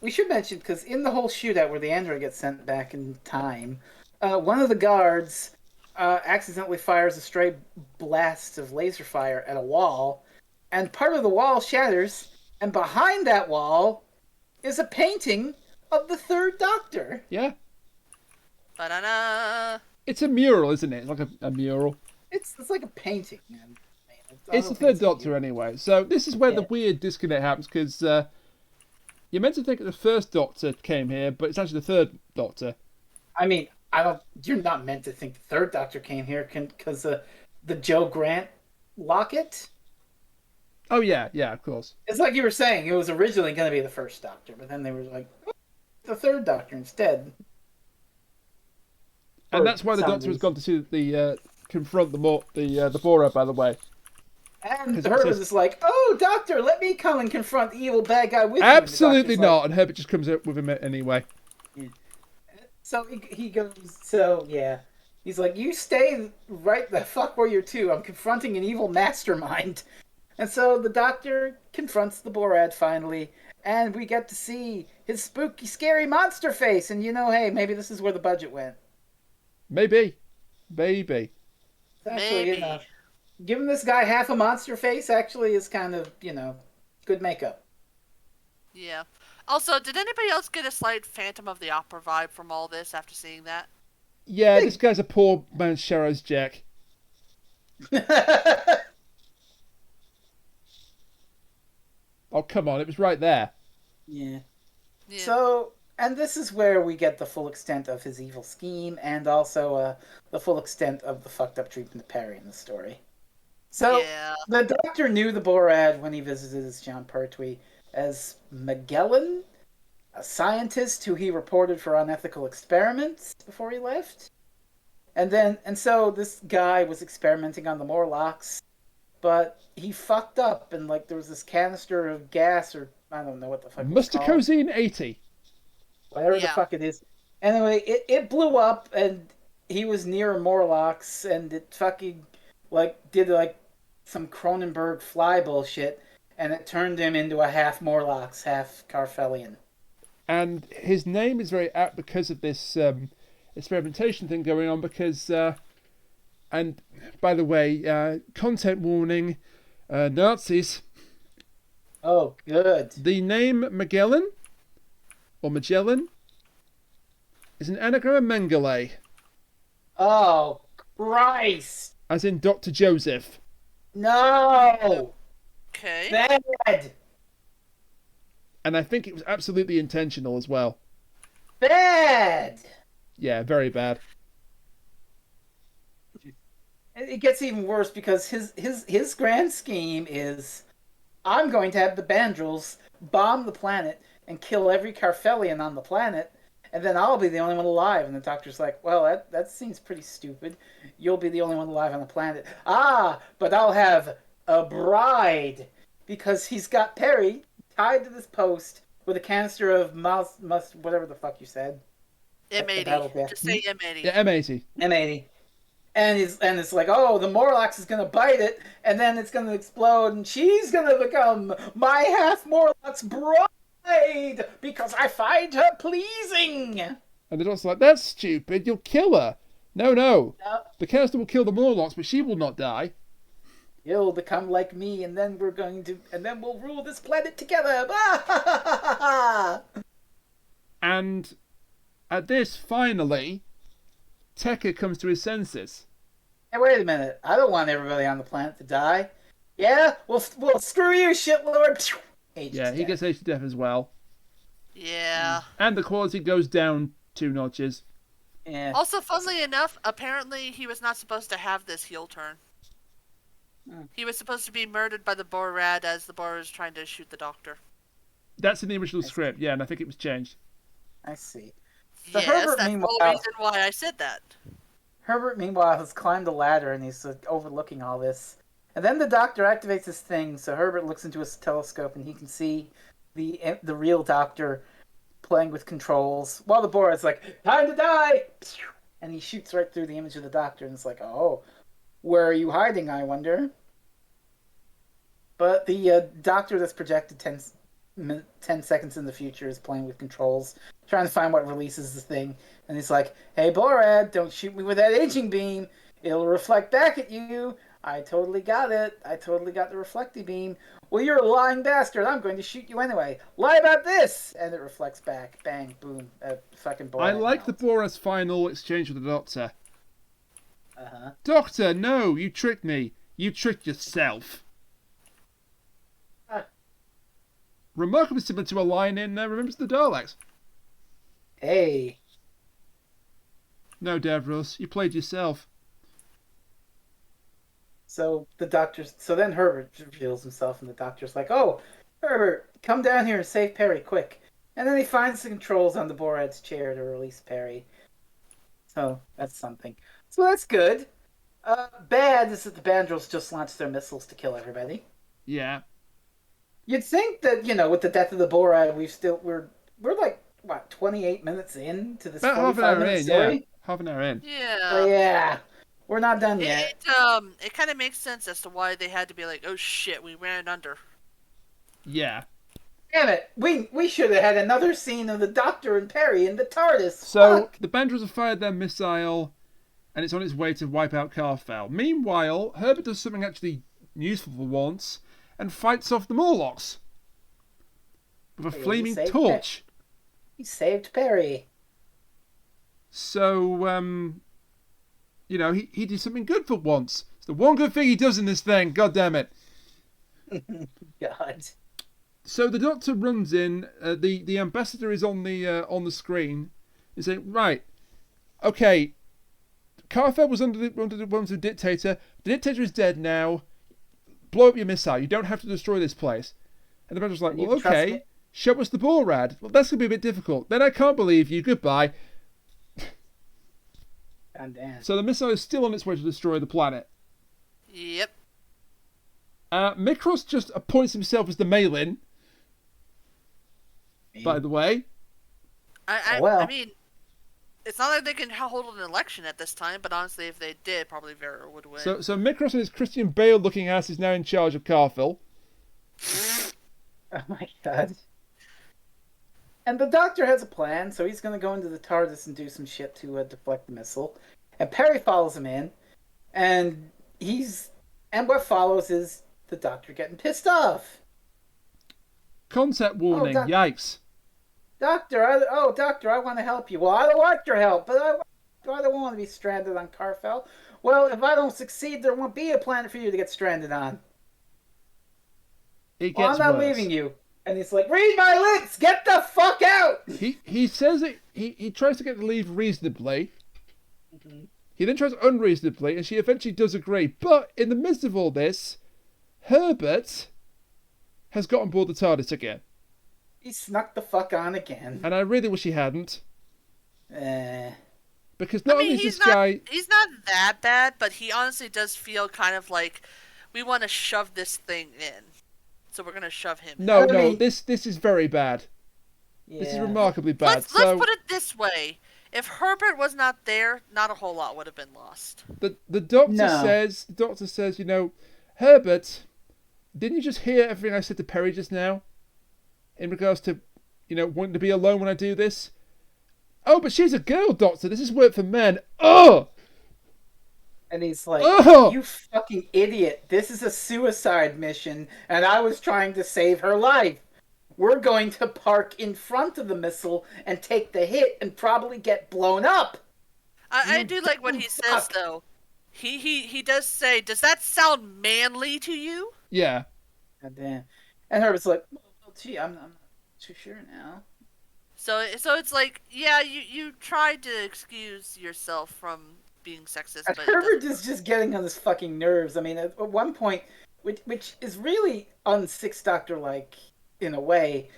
we should mention, because in the whole shootout where the android gets sent back in time, one of the guards accidentally fires a stray blast of laser fire at a wall, and part of the wall shatters, and behind that wall is a painting of the Third Doctor. Yeah. Ba-da-da. It's a mural, isn't it? It's like a mural. It's like a painting, man. It's the Third Doctor anyway. So this is where the weird disconnect happens, because you're meant to think that the First Doctor came here, but it's actually the Third Doctor. I mean, you're not meant to think the Third Doctor came here because the Joe Grant locket. Oh yeah, of course. It's like you were saying, it was originally going to be the First Doctor, but then they were like, oh, the Third Doctor instead. And that's why the Doctor has gone to see the confront the Borad, by the way. And Herbert is like, oh, Doctor, let me come and confront the evil bad guy with you. Absolutely not. And Herbert just comes up with him anyway. Yeah. So he goes, he's like, you stay right the fuck where you're to. I'm confronting an evil mastermind. And so the Doctor confronts the Borad finally, and we get to see his spooky, scary monster face. And hey, maybe this is where the budget went. Maybe. Actually, giving this guy half a monster face actually is kind of, good makeup. Yeah. Also, did anybody else get a slight Phantom of the Opera vibe from all this after seeing that? Yeah, this guy's a poor man's Sharrow's Jack. Oh, come on, it was right there. Yeah. So, and this is where we get the full extent of his evil scheme, and also the full extent of the fucked up treatment of Peri in the story. So, the Doctor knew the Borad when he visited his John Pertwee as Magellan, a scientist who he reported for unethical experiments before he left. And so this guy was experimenting on the Morlox, but he fucked up, and there was this canister of gas or I don't know what the fuck it's called. Mustacosine 80. Whatever the Yeah. fuck it is. Anyway, it blew up, and he was near Morlox, and it fucking, did, some Cronenberg fly bullshit, and it turned him into a half Morlox, half Karfelian. And his name is very apt because of this experimentation thing going on, because, and by the way, content warning, Nazis. Oh, good. The name Magellan, or Magellan, is an anagram of Mengele, Oh, Christ! as in Dr. Joseph. No! Okay. Bad! And I think it was absolutely intentional as well. Bad! Yeah, very bad. It gets even worse because his grand scheme is, I'm going to have the Bandrels bomb the planet and kill every Karfelian on the planet, and then I'll be the only one alive. And the Doctor's like, well, that seems pretty stupid. You'll be the only one alive on the planet. But I'll have a bride, because he's got Peri tied to this post with a canister of whatever the fuck you said. M80. Just say M80. Yeah, M80. M80. And it's like, oh, the Morlox is gonna bite it, and then it's gonna explode, and she's gonna become my half Morlox bride because I find her pleasing. And the Doctor's like, that's stupid, you'll kill her. No. No, The canister will kill the Morlocks, but she will not die. you'll become like me, and then we'll rule this planet together. And at this, finally, Tekka comes to his senses. Hey, wait a minute! I don't want everybody on the planet to die. Yeah, well, screw you, shitlord. Yeah, he gets aged to death as well. Yeah. And the quality goes down 2 notches. Yeah. Also, funnily enough, apparently he was not supposed to have this heel turn. He was supposed to be murdered by the Borad as the Borad was trying to shoot the Doctor. That's in the original script, yeah, and I think it was changed. I see. So Yes, Herbert, that's the meanwhile- whole reason why I said that. Herbert, meanwhile, has climbed a ladder and he's overlooking all this. And then the Doctor activates his thing, so Herbert looks into his telescope and he can see the real Doctor playing with controls, while the Borad's like, time to die! And he shoots right through the image of the Doctor, and it's like, oh, where are you hiding, I wonder? But the Doctor that's projected 10 seconds in the future is playing with controls, trying to find what releases the thing. And he's like, hey, Borad, don't shoot me with that aging beam. It'll reflect back at you. I totally got it. I totally got the reflecting beam. Well, you're a lying bastard. I'm going to shoot you anyway. Lie about this! And it reflects back. Bang, boom. Fucking Borad. I like the Borad's final exchange with the Doctor. Uh-huh. Doctor, no, you tricked me. You tricked yourself. Remarkably similar to a line in Remembrance of the Daleks. Hey. No, Davros, you played yourself. So then Herbert reveals himself, and the Doctor's like, oh, Herbert, come down here and save Peri, quick. And then he finds the controls on the Borad's chair to release Peri. So, that's something. So that's good. Bad is that the Bandrels just launched their missiles to kill everybody. Yeah. You'd think that, with the death of the Borad, we're like, what, 28 minutes in to this About half an hour 45-minute in, story? yeah. Half an hour in. Yeah. Oh, yeah. We're not done yet. It kind of makes sense as to why they had to be like, oh shit, we ran under. Yeah. Damn it! We should have had another scene of the Doctor and Peri in the TARDIS. So, Fuck. the Bandrels have fired their missile, and it's on its way to wipe out Karfel. Meanwhile, Herbert does something actually useful for once, and fights off the Morlocks. With a Yeah, he flaming saved torch. He saved Peri. So, he did something good for once. It's the one good thing he does in this thing, god damn it. God. So the Doctor runs in, the ambassador is on the screen, and saying, right, okay, Karfel was under the ones of the dictator. The dictator is dead now. Blow up your missile. You don't have to destroy this place. And the Banner's like, You well, can trust okay. me. Show us the Borad. Well, that's going to be a bit difficult. Then I can't believe you. Goodbye. God damn. So the missile is still on its way to destroy the planet. Yep. Mikros just appoints himself as the Malin. by the way. I mean, it's not like they can hold an election at this time, but honestly, if they did, probably Vera would win. So Mikros and his Christian Bale-looking ass is now in charge of Karfel. Oh my god. And the Doctor has a plan, so he's going to go into the TARDIS and do some shit to deflect the missile. And Peri follows him in, and what follows is the Doctor getting pissed off. Concept warning, yikes. Doctor, I want to help you. Well, I don't want your help, but I don't want to be stranded on Karfel. Well, if I don't succeed, there won't be a planet for you to get stranded on. It gets I'm not worse. leaving you. And he's like, read my lips! Get the fuck out! He says it. He tries to get to leave reasonably. Mm-hmm. He then tries unreasonably, and she eventually does agree. But in the midst of all this, Herbert has got on board the TARDIS again. He snuck the fuck on again. And I really wish he hadn't. Because I mean, he's not that bad, but he honestly does feel kind of like we want to shove this thing in. So we're going to shove him in. No, this is very bad. Yeah. This is remarkably bad. Let's put it this way. If Herbert was not there, not a whole lot would have been lost. The doctor says, you know, Herbert, didn't you just hear everything I said to Peri just now? In regards to, you know, wanting to be alone when I do this? Oh, but she's a girl, Doctor. This is work for men. Oh! And he's like, oh! You fucking idiot. This is a suicide mission, and I was trying to save her life. We're going to park in front of the missile and take the hit and probably get blown up. I do like what he says, though. He does say, does that sound manly to you? Yeah. God damn. And Herbert's like, well, gee, I'm not too sure now. So it's like, yeah, you tried to excuse yourself from being sexist, but Herbert is just getting on his fucking nerves. I mean, at one point, which is really un-Sixth Doctor-like in a way,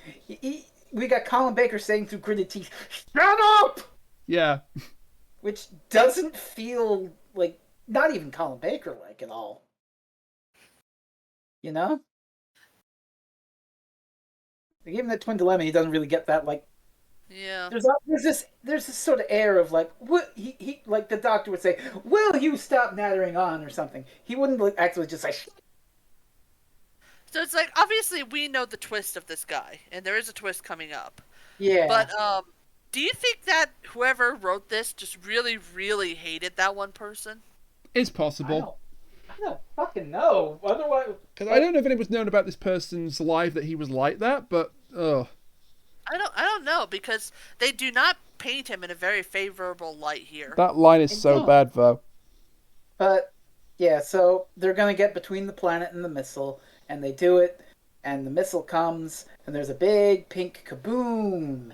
we got Colin Baker saying through gritted teeth, "Shut up!" Yeah. Which doesn't feel like, not even Colin Baker-like at all. You know? Like, even that Twin Dilemma, he doesn't really get that, like, yeah. There's this sort of air of like, what he like the Doctor would say, "Will you stop nattering on?" or something. He wouldn't actually just say. So it's like, obviously we know the twist of this guy, and there is a twist coming up. Yeah. But do you think that whoever wrote this just really, really hated that one person? It's possible. I don't fucking know. Otherwise, because I don't know if it was known about this person's life that he was like that, but I don't know, because they do not paint him in a very favorable light here. That line is so bad, though. But yeah, so they're gonna get between the planet and the missile, and they do it, and the missile comes, and there's a big pink kaboom,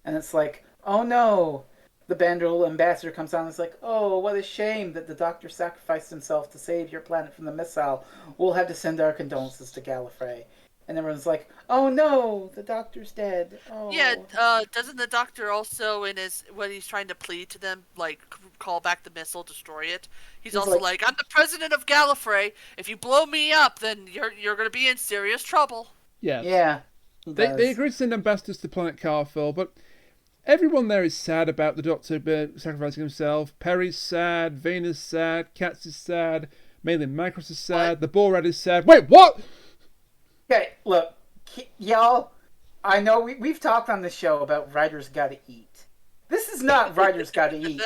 and it's like, oh no. The Bandrel ambassador comes on and is like, oh, what a shame that the Doctor sacrificed himself to save your planet from the missile. We'll have to send our condolences to Gallifrey. And everyone's like, oh no, the Doctor's dead. Oh. Yeah, doesn't the Doctor also, when he's trying to plead to them, like, call back the missile, destroy it? He's also like, I'm the president of Gallifrey. If you blow me up, then you're going to be in serious trouble. Yes. Yeah. They agreed to send ambassadors to planet Karfel, but everyone there is sad about the Doctor sacrificing himself. Peri's sad, Vena's sad, Kat's is sad, mainly Micros is sad, the Borad is sad. Wait, what? Okay, look, y'all, I know we've talked on the show about Writers Gotta Eat. This is not Writers Gotta Eat.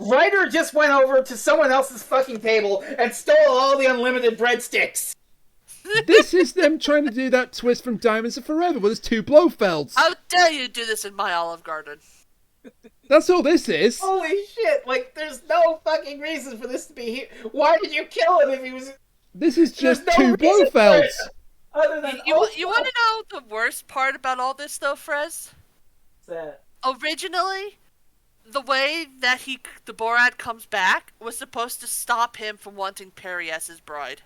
Writer just went over to someone else's fucking table and stole all the unlimited breadsticks. This is them trying to do that twist from Diamonds Are Forever where there's two Blofelds. How dare you do this in my Olive Garden? That's all this is. Holy shit, like, there's no fucking reason for this to be here. Why did you kill him if he was... This is just two Blofelds. Other than you want to know the worst part about all this, though, Frez? What's that? Originally, the way that the Borad comes back was supposed to stop him from wanting Peri as his bride.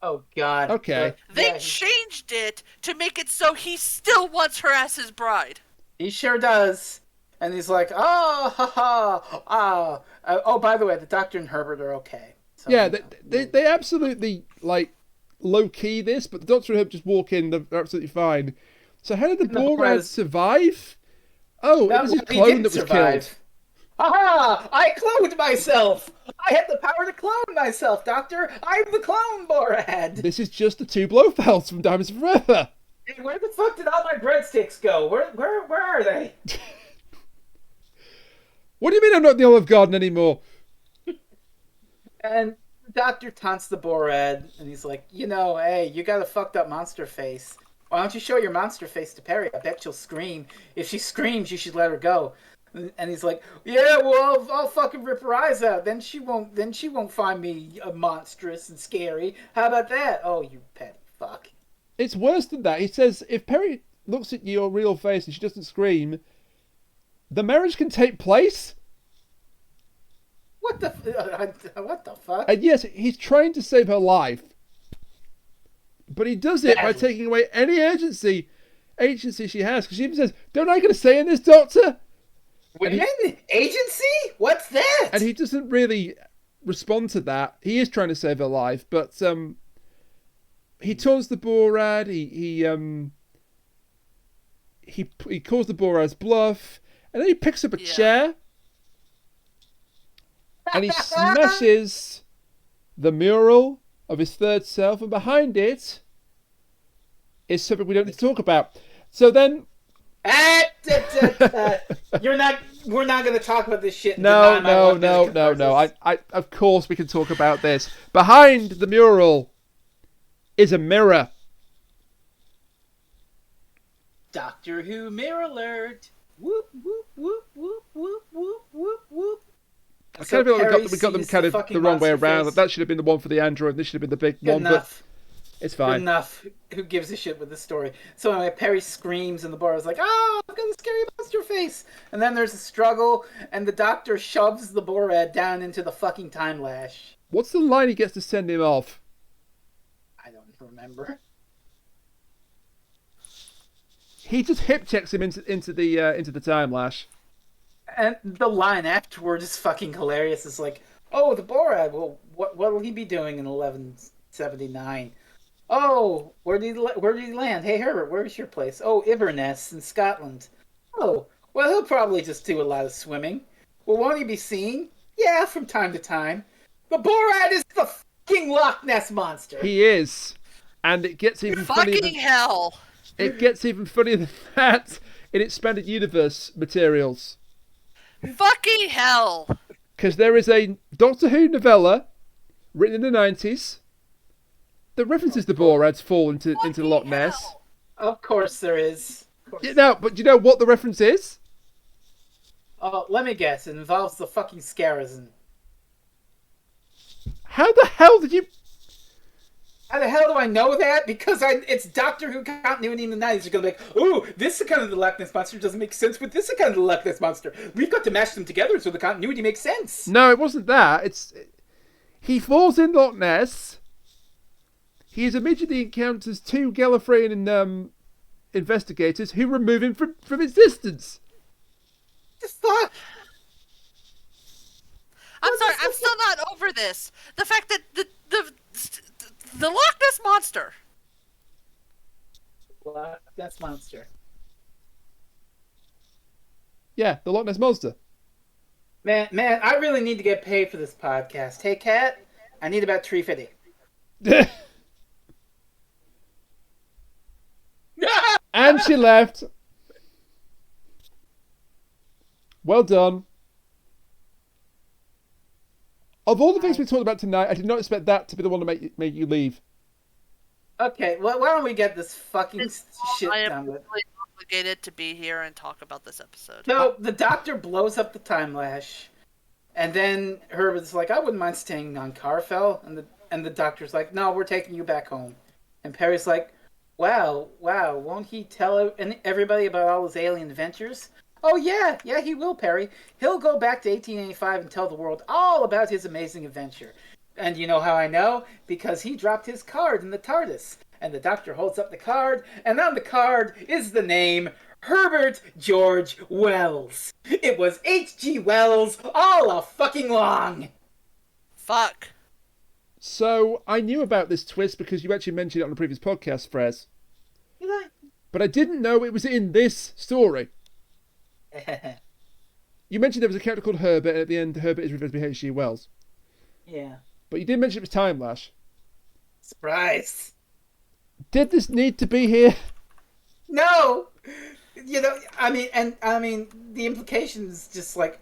Oh, God. Okay. They changed it to make it so he still wants her as his bride. He sure does. And he's like, oh, ha. Oh, by the way, the Doctor and Herbert are okay. So, yeah, they absolutely, like, low-key this, but the Doctor and Herbert just walk in, they're absolutely fine. So how did the No, Borad Frez. survive? Oh, it was his He clone didn't that was survive. killed. Aha! I cloned myself! I had the power to clone myself, Doctor! I'm the clone, Borad! This is just the two Blofelds from Diamonds Forever. Hey, where the fuck did all my breadsticks go? Where are they? What do you mean I'm not in the Olive Garden anymore? And the Doctor taunts the Borad, and he's like, hey, you got a fucked up monster face. Why don't you show your monster face to Peri? I bet she'll scream. If she screams, you should let her go. And he's like, yeah, well, I'll fucking rip her eyes out. Then she won't find me monstrous and scary. How about that? Oh, you petty fuck. It's worse than that. He says if Peri looks at your real face and she doesn't scream, the marriage can take place. What the fuck? And yes, he's trying to save her life, but he does it by Badly. taking away any agency she has. Because she even says, "Don't I get a say in this, Doctor?" Women? Agency? What's that? And he doesn't really respond to that. He is trying to save her life, but he taunts the Borad. He calls the Borad's bluff, and then he picks up a chair and he smashes the mural of his third self, and behind it is something we don't need to talk about. So then, We're not going to talk about this shit. no. I of course we can talk about this. Behind the mural is a mirror. Doctor Who mirror alert. Whoop whoop whoop whoop whoop whoop whoop whoop. I kind of feel like we got them kind of fucking the wrong way monster around. face. That should have been the one for the android. This should have been the big Good one, enough. but it's Good fine. enough. Who gives a shit with this story? So anyway, Peri screams and the bar is like, "Oh, I've got a scary monster face!" And then there's a struggle, and the Doctor shoves the Borad down into the fucking Timelash. What's the line he gets to send him off? I don't remember. He just hip checks him into the Timelash. And the line afterwards is fucking hilarious. It's like, "Oh, the Borad. Well, what will he be doing in 1179? Oh, where did he land? Hey, Herbert, where's your place? Oh, Inverness in Scotland. Oh, well, he'll probably just do a lot of swimming. Well, won't he be seen? Yeah, from time to time. The Borad is the fucking Loch Ness monster. He is, and it gets even funnier. Fucking hell! It gets even funnier than that in expanded universe materials. Fucking hell! Because there is a Doctor Who novella written in the 90s that references the Borad's fall into the Loch Ness. Hell. Of course there is. Of course. But do you know what the reference is? Oh, let me guess. It involves the fucking Scarazin. How the hell did you... How the hell do I know that? Because it's Doctor Who continuity in the 90s. You're going to be like, ooh, this account of the Loch Ness Monster doesn't make sense with this account of the Loch Ness Monster. We've got to match them together so the continuity makes sense. No, it wasn't that. He falls in Loch Ness. He immediately encounters two Gallifreyan investigators who remove him from existence. The fuck? I'm sorry, I'm still not over this. The fact that the Loch Ness Monster. Loch Ness Monster. Yeah, the Loch Ness Monster. Man, I really need to get paid for this podcast. Hey, Kat, I need about $3.50. And she left. Well done. Of all the things we talked about tonight, I did not expect that to be the one to make you leave. Okay, well, why don't we get this fucking shit I am done with? really obligated to be here and talk about this episode. So the Doctor blows up the Timelash, and then Herbert's like, "I wouldn't mind staying on Karfel," and the Doctor's like, "No, we're taking you back home." And Peri's like, "Wow, won't he tell everybody about all his alien adventures?" "Oh yeah, he will, Peri. He'll go back to 1885 and tell the world all about his amazing adventure." And you know how I know? Because he dropped his card in the TARDIS. And the Doctor holds up the card, and on the card is the name Herbert George Wells. It was H.G. Wells all a fucking long. Fuck. So I knew about this twist because you actually mentioned it on the previous podcast, Frez. You know, But I didn't know it was in this story. You mentioned there was a character called Herbert, and at the end, Herbert is revealed to be H.G. Wells. Yeah. But you did mention it was Timelash. Surprise. Did this need to be here? No! You know, I mean, the implication is just like,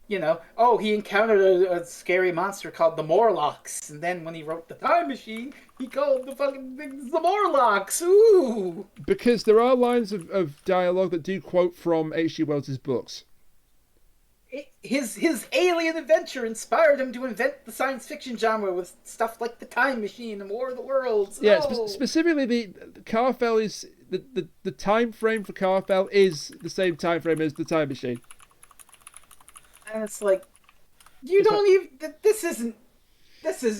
he encountered a scary monster called the Morlox, and then when he wrote the Time Machine, he called the fucking things the Morlox. Ooh! Because there are lines of dialogue that do quote from H.G. Wells' books. His alien adventure inspired him to invent the science fiction genre with stuff like the Time Machine and War of the Worlds. Yeah, specifically the Karfel is the time frame for Karfel is the same time frame as the Time Machine. And it's like, this isn't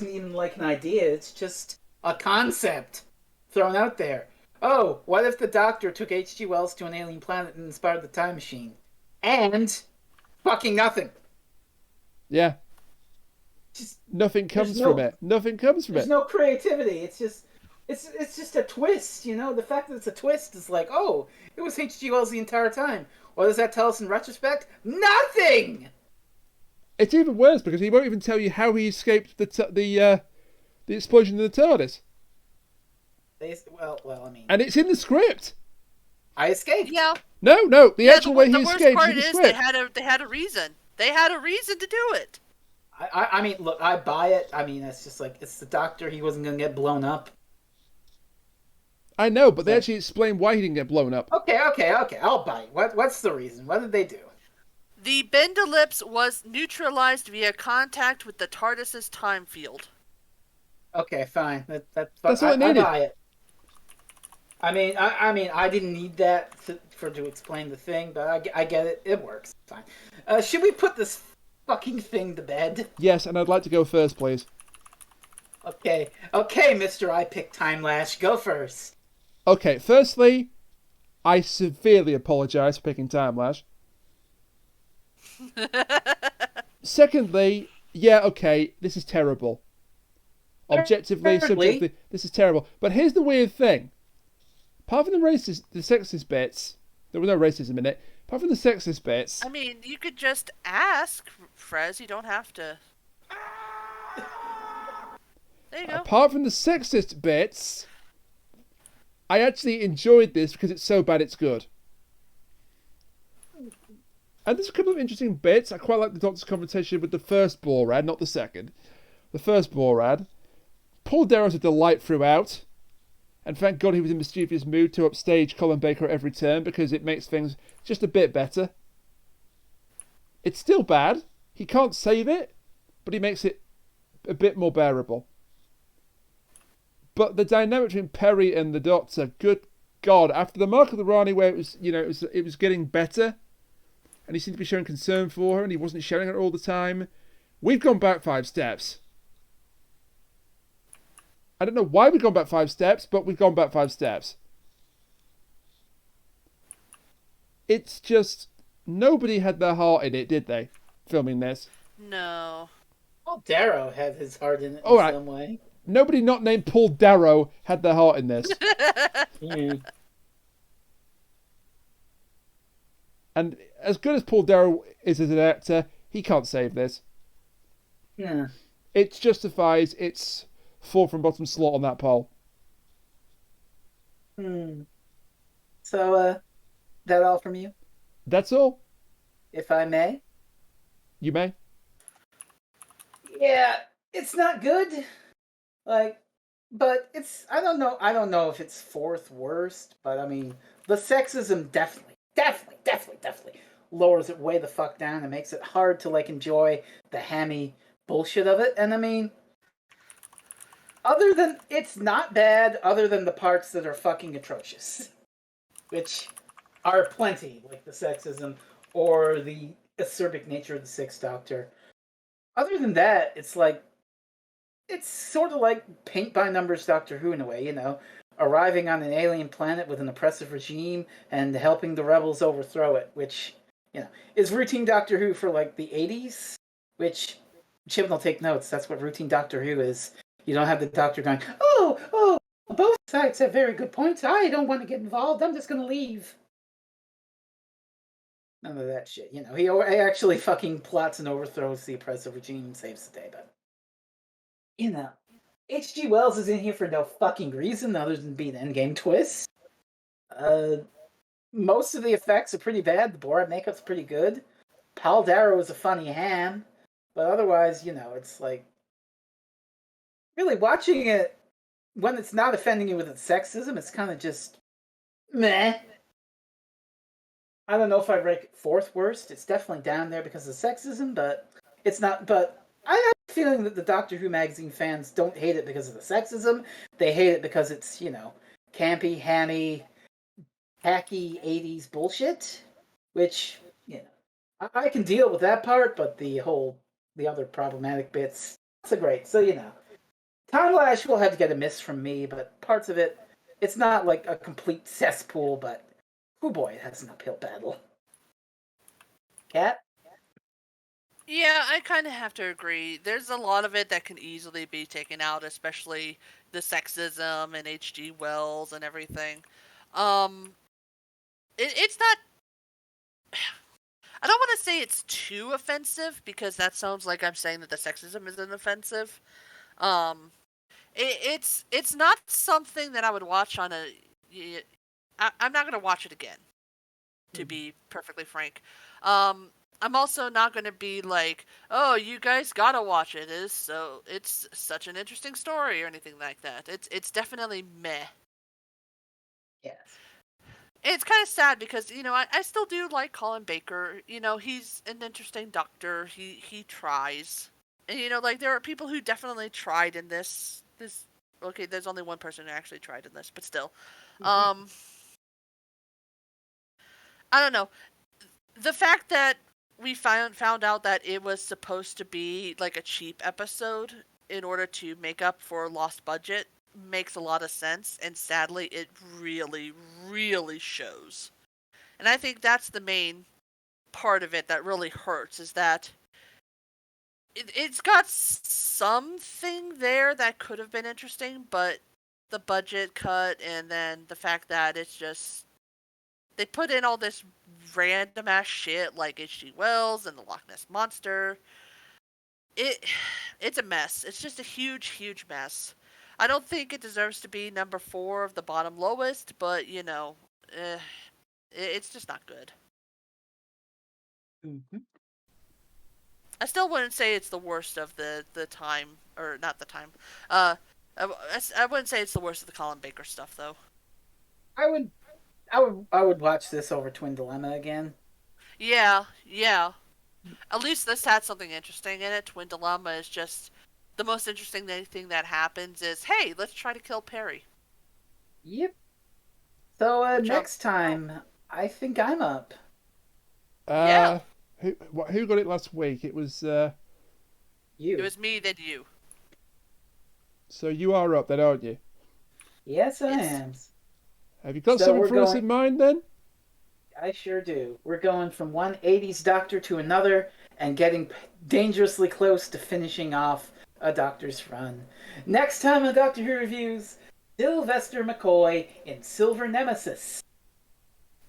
even like an idea. It's just a concept thrown out there. Oh, what if the Doctor took H.G. Wells to an alien planet and inspired the Time Machine? And fucking nothing. Yeah. Just nothing comes from it. Nothing comes from it. There's no creativity. It's just a twist, you know? The fact that it's a twist is like, oh, it was H.G. Wells the entire time. What does that tell us in retrospect? Nothing! It's even worse because he won't even tell you how he escaped the explosion in the TARDIS. Well, I mean... And it's in the script. I escaped. Yeah. No, the actual way he escaped is in the script. They had a reason. They had a reason to do it. I mean, look, I buy it. I mean, it's just like, it's the Doctor. He wasn't going to get blown up. I know, but they actually explain why he didn't get blown up. Okay, I'll buy it. What's the reason? What did they do? The Bend-ellipse was neutralized via contact with the TARDIS's time field. Okay, fine. That's all it needed. I buy it. I mean, I didn't need that to explain the thing, but I get it. It works. Fine. Should we put this fucking thing to bed? Yes, and I'd like to go first, please. Okay, Mr. I Pick Timelash, go first. Okay, firstly, I severely apologise for picking Timelash. Secondly, yeah, okay, this is terrible. Objectively, subjectively, this is terrible. But here's the weird thing. Apart from the sexist bits, there was no racism in it. Apart from the sexist bits... I mean, you could just ask, Frez. You don't have to... There you go. Apart from the sexist bits, I actually enjoyed this because it's so bad it's good. And there's a couple of interesting bits. I quite like the Doctor's conversation with the first Borad, not the second. The first Borad. Paul Darrow's a delight throughout. And thank God he was in mischievous mood to upstage Colin Baker at every turn because it makes things just a bit better. It's still bad. He can't save it, but he makes it a bit more bearable. But the dynamic between Peri and the Doctor, good God, after the Mark of the Rani where it was getting better, and he seemed to be showing concern for her, and he wasn't showing her all the time, we've gone back 5 steps. I don't know why we've gone back 5 steps, but we've gone back 5 steps. It's just, nobody had their heart in it, did they? Filming this. No. Paul Darrow had his heart in it some way. Nobody not named Paul Darrow had their heart in this. Yeah. And as good as Paul Darrow is as an actor, he can't save this. Yeah. It justifies its fall from bottom slot on that poll. So, that all from you? That's all. If I may? You may. Yeah, it's not good. But it's, I don't know if it's 4th worst, but I mean, the sexism definitely lowers it way the fuck down and makes it hard to, enjoy the hammy bullshit of it. And I mean, it's not bad other than the parts that are fucking atrocious. Which are plenty, like the sexism or the acerbic nature of the 6th Doctor. Other than that, it's sort of like paint by numbers Doctor Who in a way, arriving on an alien planet with an oppressive regime and helping the rebels overthrow it, which, is routine Doctor Who for the 80s, which Chibnall take notes. That's what routine Doctor Who is. You don't have the Doctor going, oh, Both sides have very good points. I don't want to get involved. I'm just going to leave. None of that shit. He actually fucking plots and overthrows the oppressive regime and saves the day, but... H.G. Wells is in here for no fucking reason other than being an endgame twist. Most of the effects are pretty bad. The Borad makeup's pretty good. Paul Darrow is a funny ham. But otherwise, it's like... Really, watching it, when it's not offending you with its sexism, it's kind of just... meh. I don't know if I'd rank it fourth worst. It's definitely down there because of sexism, but it's not... But I have a feeling that the Doctor Who magazine fans don't hate it because of the sexism. They hate it because it's, campy, hammy, hacky 80s bullshit. Which, I can deal with that part, but the other problematic bits, it's great. So, Timelash will have to get a miss from me, but parts of it, it's not like a complete cesspool, but, oh boy, it has an uphill battle. Kat? Yeah, I kind of have to agree. There's a lot of it that can easily be taken out, especially the sexism and H.G. Wells and everything. It's not... I don't want to say it's too offensive, because that sounds like I'm saying that the sexism isn't offensive. It's not something that I would watch on a... I'm not going to watch it again, to be perfectly frank. I'm also not going to be like, oh, you guys gotta watch it. It's such an interesting story or anything like that. It's definitely meh. Yes. It's kind of sad because, I still do like Colin Baker. He's an interesting doctor. He tries. And, there are people who definitely tried in this. Okay, there's only one person who actually tried in this, but still. I don't know. The fact that we found out that it was supposed to be like a cheap episode in order to make up for lost budget makes a lot of sense, and sadly it really, really shows. And I think that's the main part of it that really hurts, is that it's got something there that could have been interesting, but the budget cut and then the fact that it's just... They put in all this random ass shit like H.G. Wells and the Loch Ness Monster. It's a mess. It's just a huge, huge mess. I don't think it deserves to be number 4 of the bottom lowest, but it's just not good. Mm-hmm. I still wouldn't say it's the worst of the time, or not the time. I wouldn't say it's the worst of the Colin Baker stuff, though. I would watch this over Twin Dilemma again. Yeah. At least this had something interesting in it. Twin Dilemma is just... The most interesting thing that happens is, hey, let's try to kill Peri. Yep. So, next time, I think I'm up. Yeah. Who got it last week? It was... You. It was me, then you. So you are up then, aren't you? Yes, I am. Have you got something for us in mind then? I sure do. We're going from one 80s Doctor to another and getting dangerously close to finishing off a Doctor's run. Next time on Doctor Who Reviews, Sylvester McCoy in Silver Nemesis.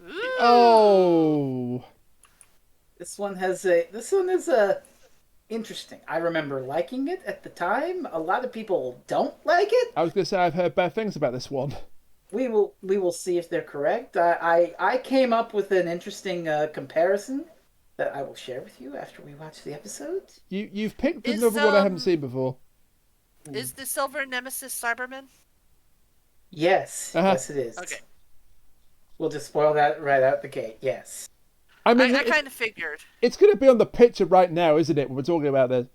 Ooh. Oh! This one is interesting. I remember liking it at the time. A lot of people don't like it. I was going to say I've heard bad things about this one. We will see if they're correct. I came up with an interesting comparison that I will share with you after we watch the episode. You've picked another one I haven't seen before. Is the Silver Nemesis Cyberman? Yes. Yes, it is. Okay. We'll just spoil that right out the gate. Yes. I kind of figured. It's going to be on the picture right now, isn't it, when we're talking about this?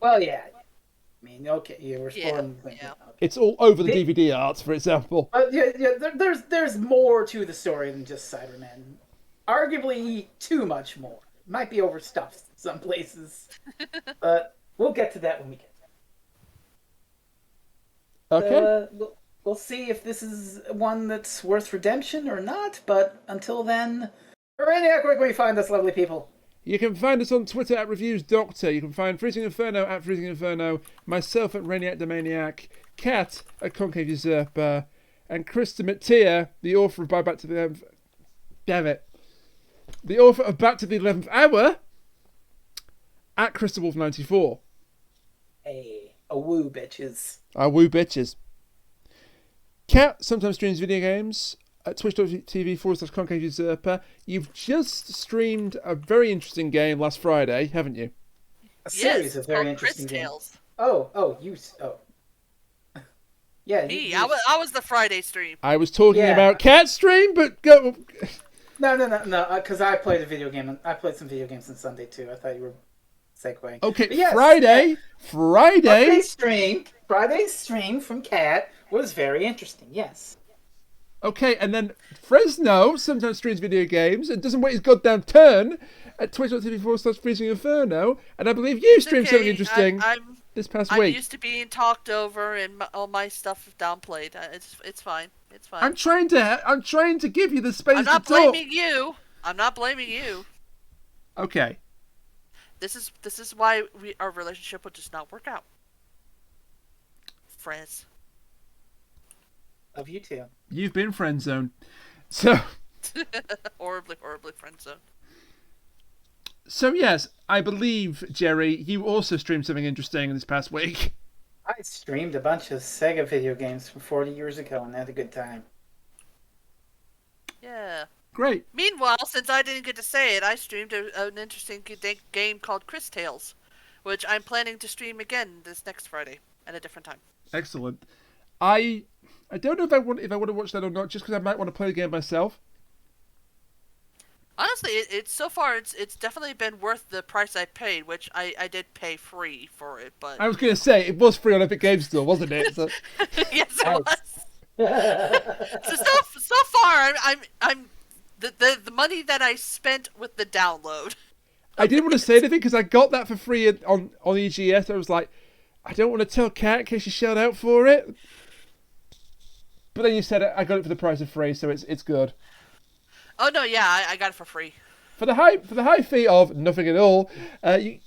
Well, yeah. I mean, okay, we're spoiling. Yeah. Okay. It's all over the DVD arts, for example. There's more to the story than just Cybermen. Arguably, too much more. Might be overstuffed in some places. But we'll get to that when we get there. Okay. So, we'll see if this is one that's worth redemption or not, but until then, Randy, how quick can we find us, lovely people? You can find us on Twitter at ReviewsDoctor. You can find Freezing Inferno at Freezing Inferno, myself at Rainiac the Maniac, Kat at Concave Usurper, and Krista McTeer, the author of Back to the 11th... Damn it. The author of Back to the 11th Hour at CrystalWolf94. Hey, a woo, bitches. Woo bitches. Kat sometimes streams video games at twitch.tv/Concave Usurper. You've just streamed a very interesting game last Friday, haven't you? A series of very interesting games. Oh. Yeah. Me, I was the Friday stream. I was talking about Kat's stream, but go... No, because I played a video game. I played some video games on Sunday, too. I thought you were segueing. Okay, yes, Friday. Friday's stream from Kat was very interesting, yes. Okay, and then Fresno sometimes streams video games and doesn't wait his goddamn turn at twitch.tv/Freezing Inferno, and I believe you streamed something interesting this past week. I'm used to being talked over and all my stuff downplayed. It's fine. It's fine. I'm trying to give you the space to talk. I'm not blaming you. Okay. This is why our relationship would just not work out. Frez. Love you too. You've been friend zoned. So horribly friend zone. So yes, I believe, Jerry, you also streamed something interesting this past week. I streamed a bunch of Sega video games from 40 years ago and had a good time. Yeah. Great. Meanwhile, since I didn't get to say it, I streamed an interesting game called Chris Tales, which I'm planning to stream again this next Friday at a different time. Excellent. I don't know if I want to watch that or not, just because I might want to play the game myself. Honestly, it's so far it's definitely been worth the price I paid, which I did pay free for it. But I was going to say it was free on Epic Games Store, wasn't it? So... yes, it was. so far, I'm the money that I spent with the download. I didn't want to say anything because I got that for free on EGS. I was like, I don't want to tell Kat in case she shelled out for it. But then you said I got it for the price of free, so it's good. Oh no, yeah, I got it for free. For the high fee of nothing at all. It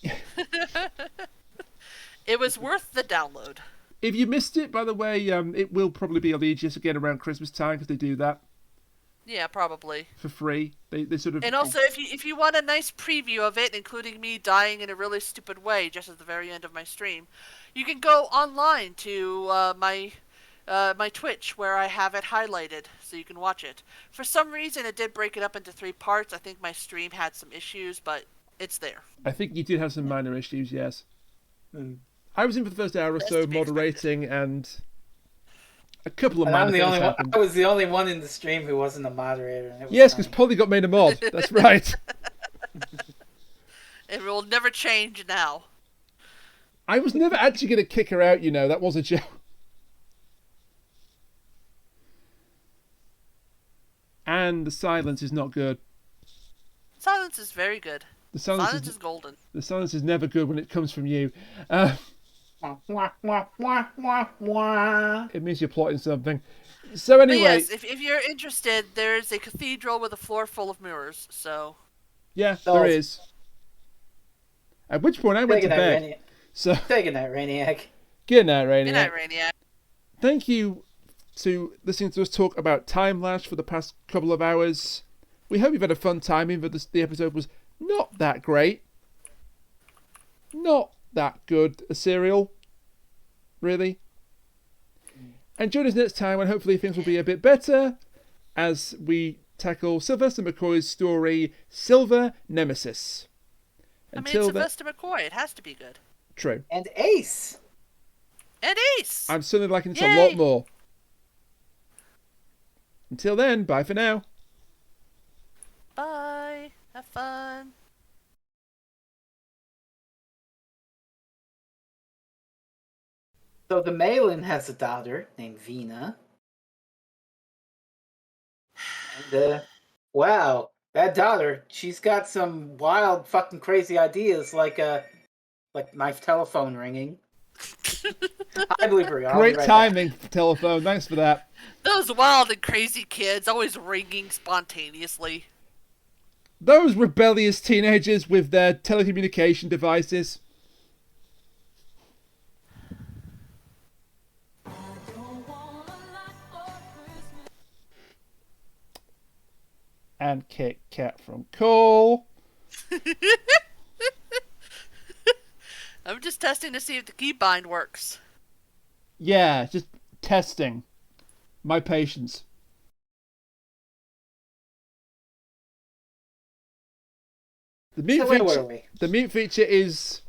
was worth the download. If you missed it, by the way, it will probably be on EGS again around Christmas time because they do that. Yeah, probably. For free. They sort of. And also, if you want a nice preview of it, including me dying in a really stupid way just at the very end of my stream, you can go online to my Twitch where I have it highlighted so you can watch it. For some reason, it did break it up into 3 parts. I think my stream had some issues, but it's there. I think you did have some minor issues, yes. I was in for the first hour or so moderating, and a couple of minor things happened. I was the only one in the stream who wasn't a moderator. Yes, because Polly got made a mod. That's right. It will never change now. I was never actually going to kick her out, you know. That was a joke. And the silence is not good. Silence is very good. The silence is golden. The silence is never good when it comes from you. It means you're plotting something. So anyway, but yes, if you're interested, there's a cathedral with a floor full of mirrors. So yeah, there is. At which point I went to bed. So good night, Rainiac. Good night, Rainiac. Good night, Rainiac. Thank you to listening to us talk about Timelash for the past couple of hours. We hope you've had a fun time, even though the episode was not that great. Not that good a serial. Really. And join us next time when hopefully things will be a bit better as we tackle Sylvester McCoy's story, Silver Nemesis. It's Sylvester McCoy. It has to be good. True. And Ace. I'm certainly liking this a lot more. Until then, bye for now. Bye. Have fun. So the Malin has a daughter named Vina. And, wow, that daughter, she's got some wild fucking crazy ideas like my telephone ringing. I believe her. Great timing, telephone. Thanks for that. Those wild and crazy kids always ringing spontaneously. Those rebellious teenagers with their telecommunication devices. And kick Kat from Cole. I'm just testing to see if the keybind works. Yeah, just testing my patience. The mute feature is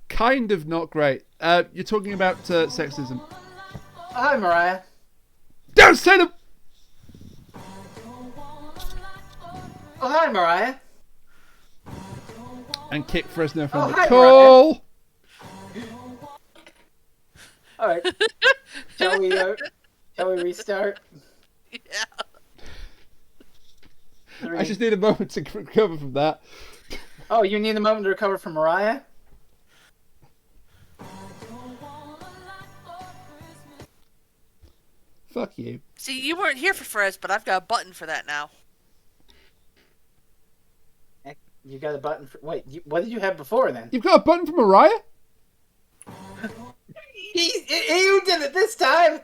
kind of not great. You're talking about sexism. Hi, Mariah. Don't say them! Oh, hi, Mariah. And kick Fresno from the hi, call. All right. Shall we restart? Yeah. I just need a moment to recover from that. Oh, you need a moment to recover from Mariah? Fuck you. See, you weren't here for Frez, but I've got a button for that now. You got a button for... Wait, what did you have before then? You've got a button for Mariah? You did it this time!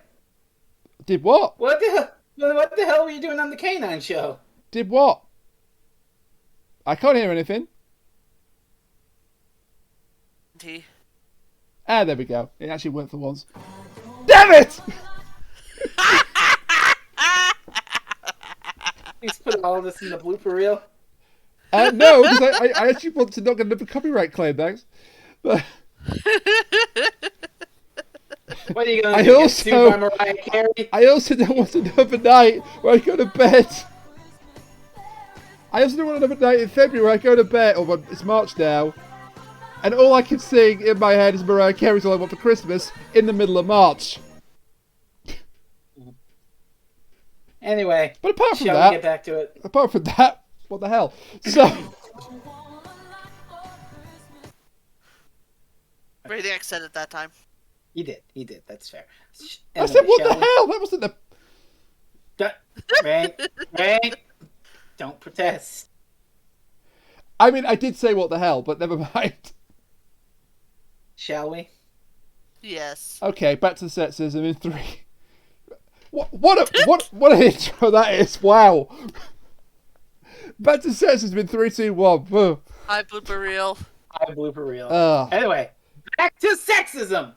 Did what? What the hell were you doing on the Canine show? Did what? I can't hear anything. Ah, there we go. It actually worked for once. Damn it! Please put all this in the blooper reel. No, because I actually want to not get another copyright claim, thanks. But what are you going to do? Get sued by Mariah Carey? I also don't want another night where I go to bed. I also don't want another night in February where I go to bed, or well, it's March now, and all I can sing in my head is Mariah Carey's All I Want for Christmas in the middle of March. Anyway, but apart from shall that, we get back to it? Apart from that, what the hell? So, Everything I said at that time. He did. That's fair. I said, what the hell? That wasn't the... Right. Don't protest. I mean, I did say what the hell, but never mind. Shall we? Yes. Okay, back to sexism in 3. What an intro that is! Wow. Back to sexism in 3, 2, 1. Whoa. Hi, blooper reel. Anyway, back to sexism.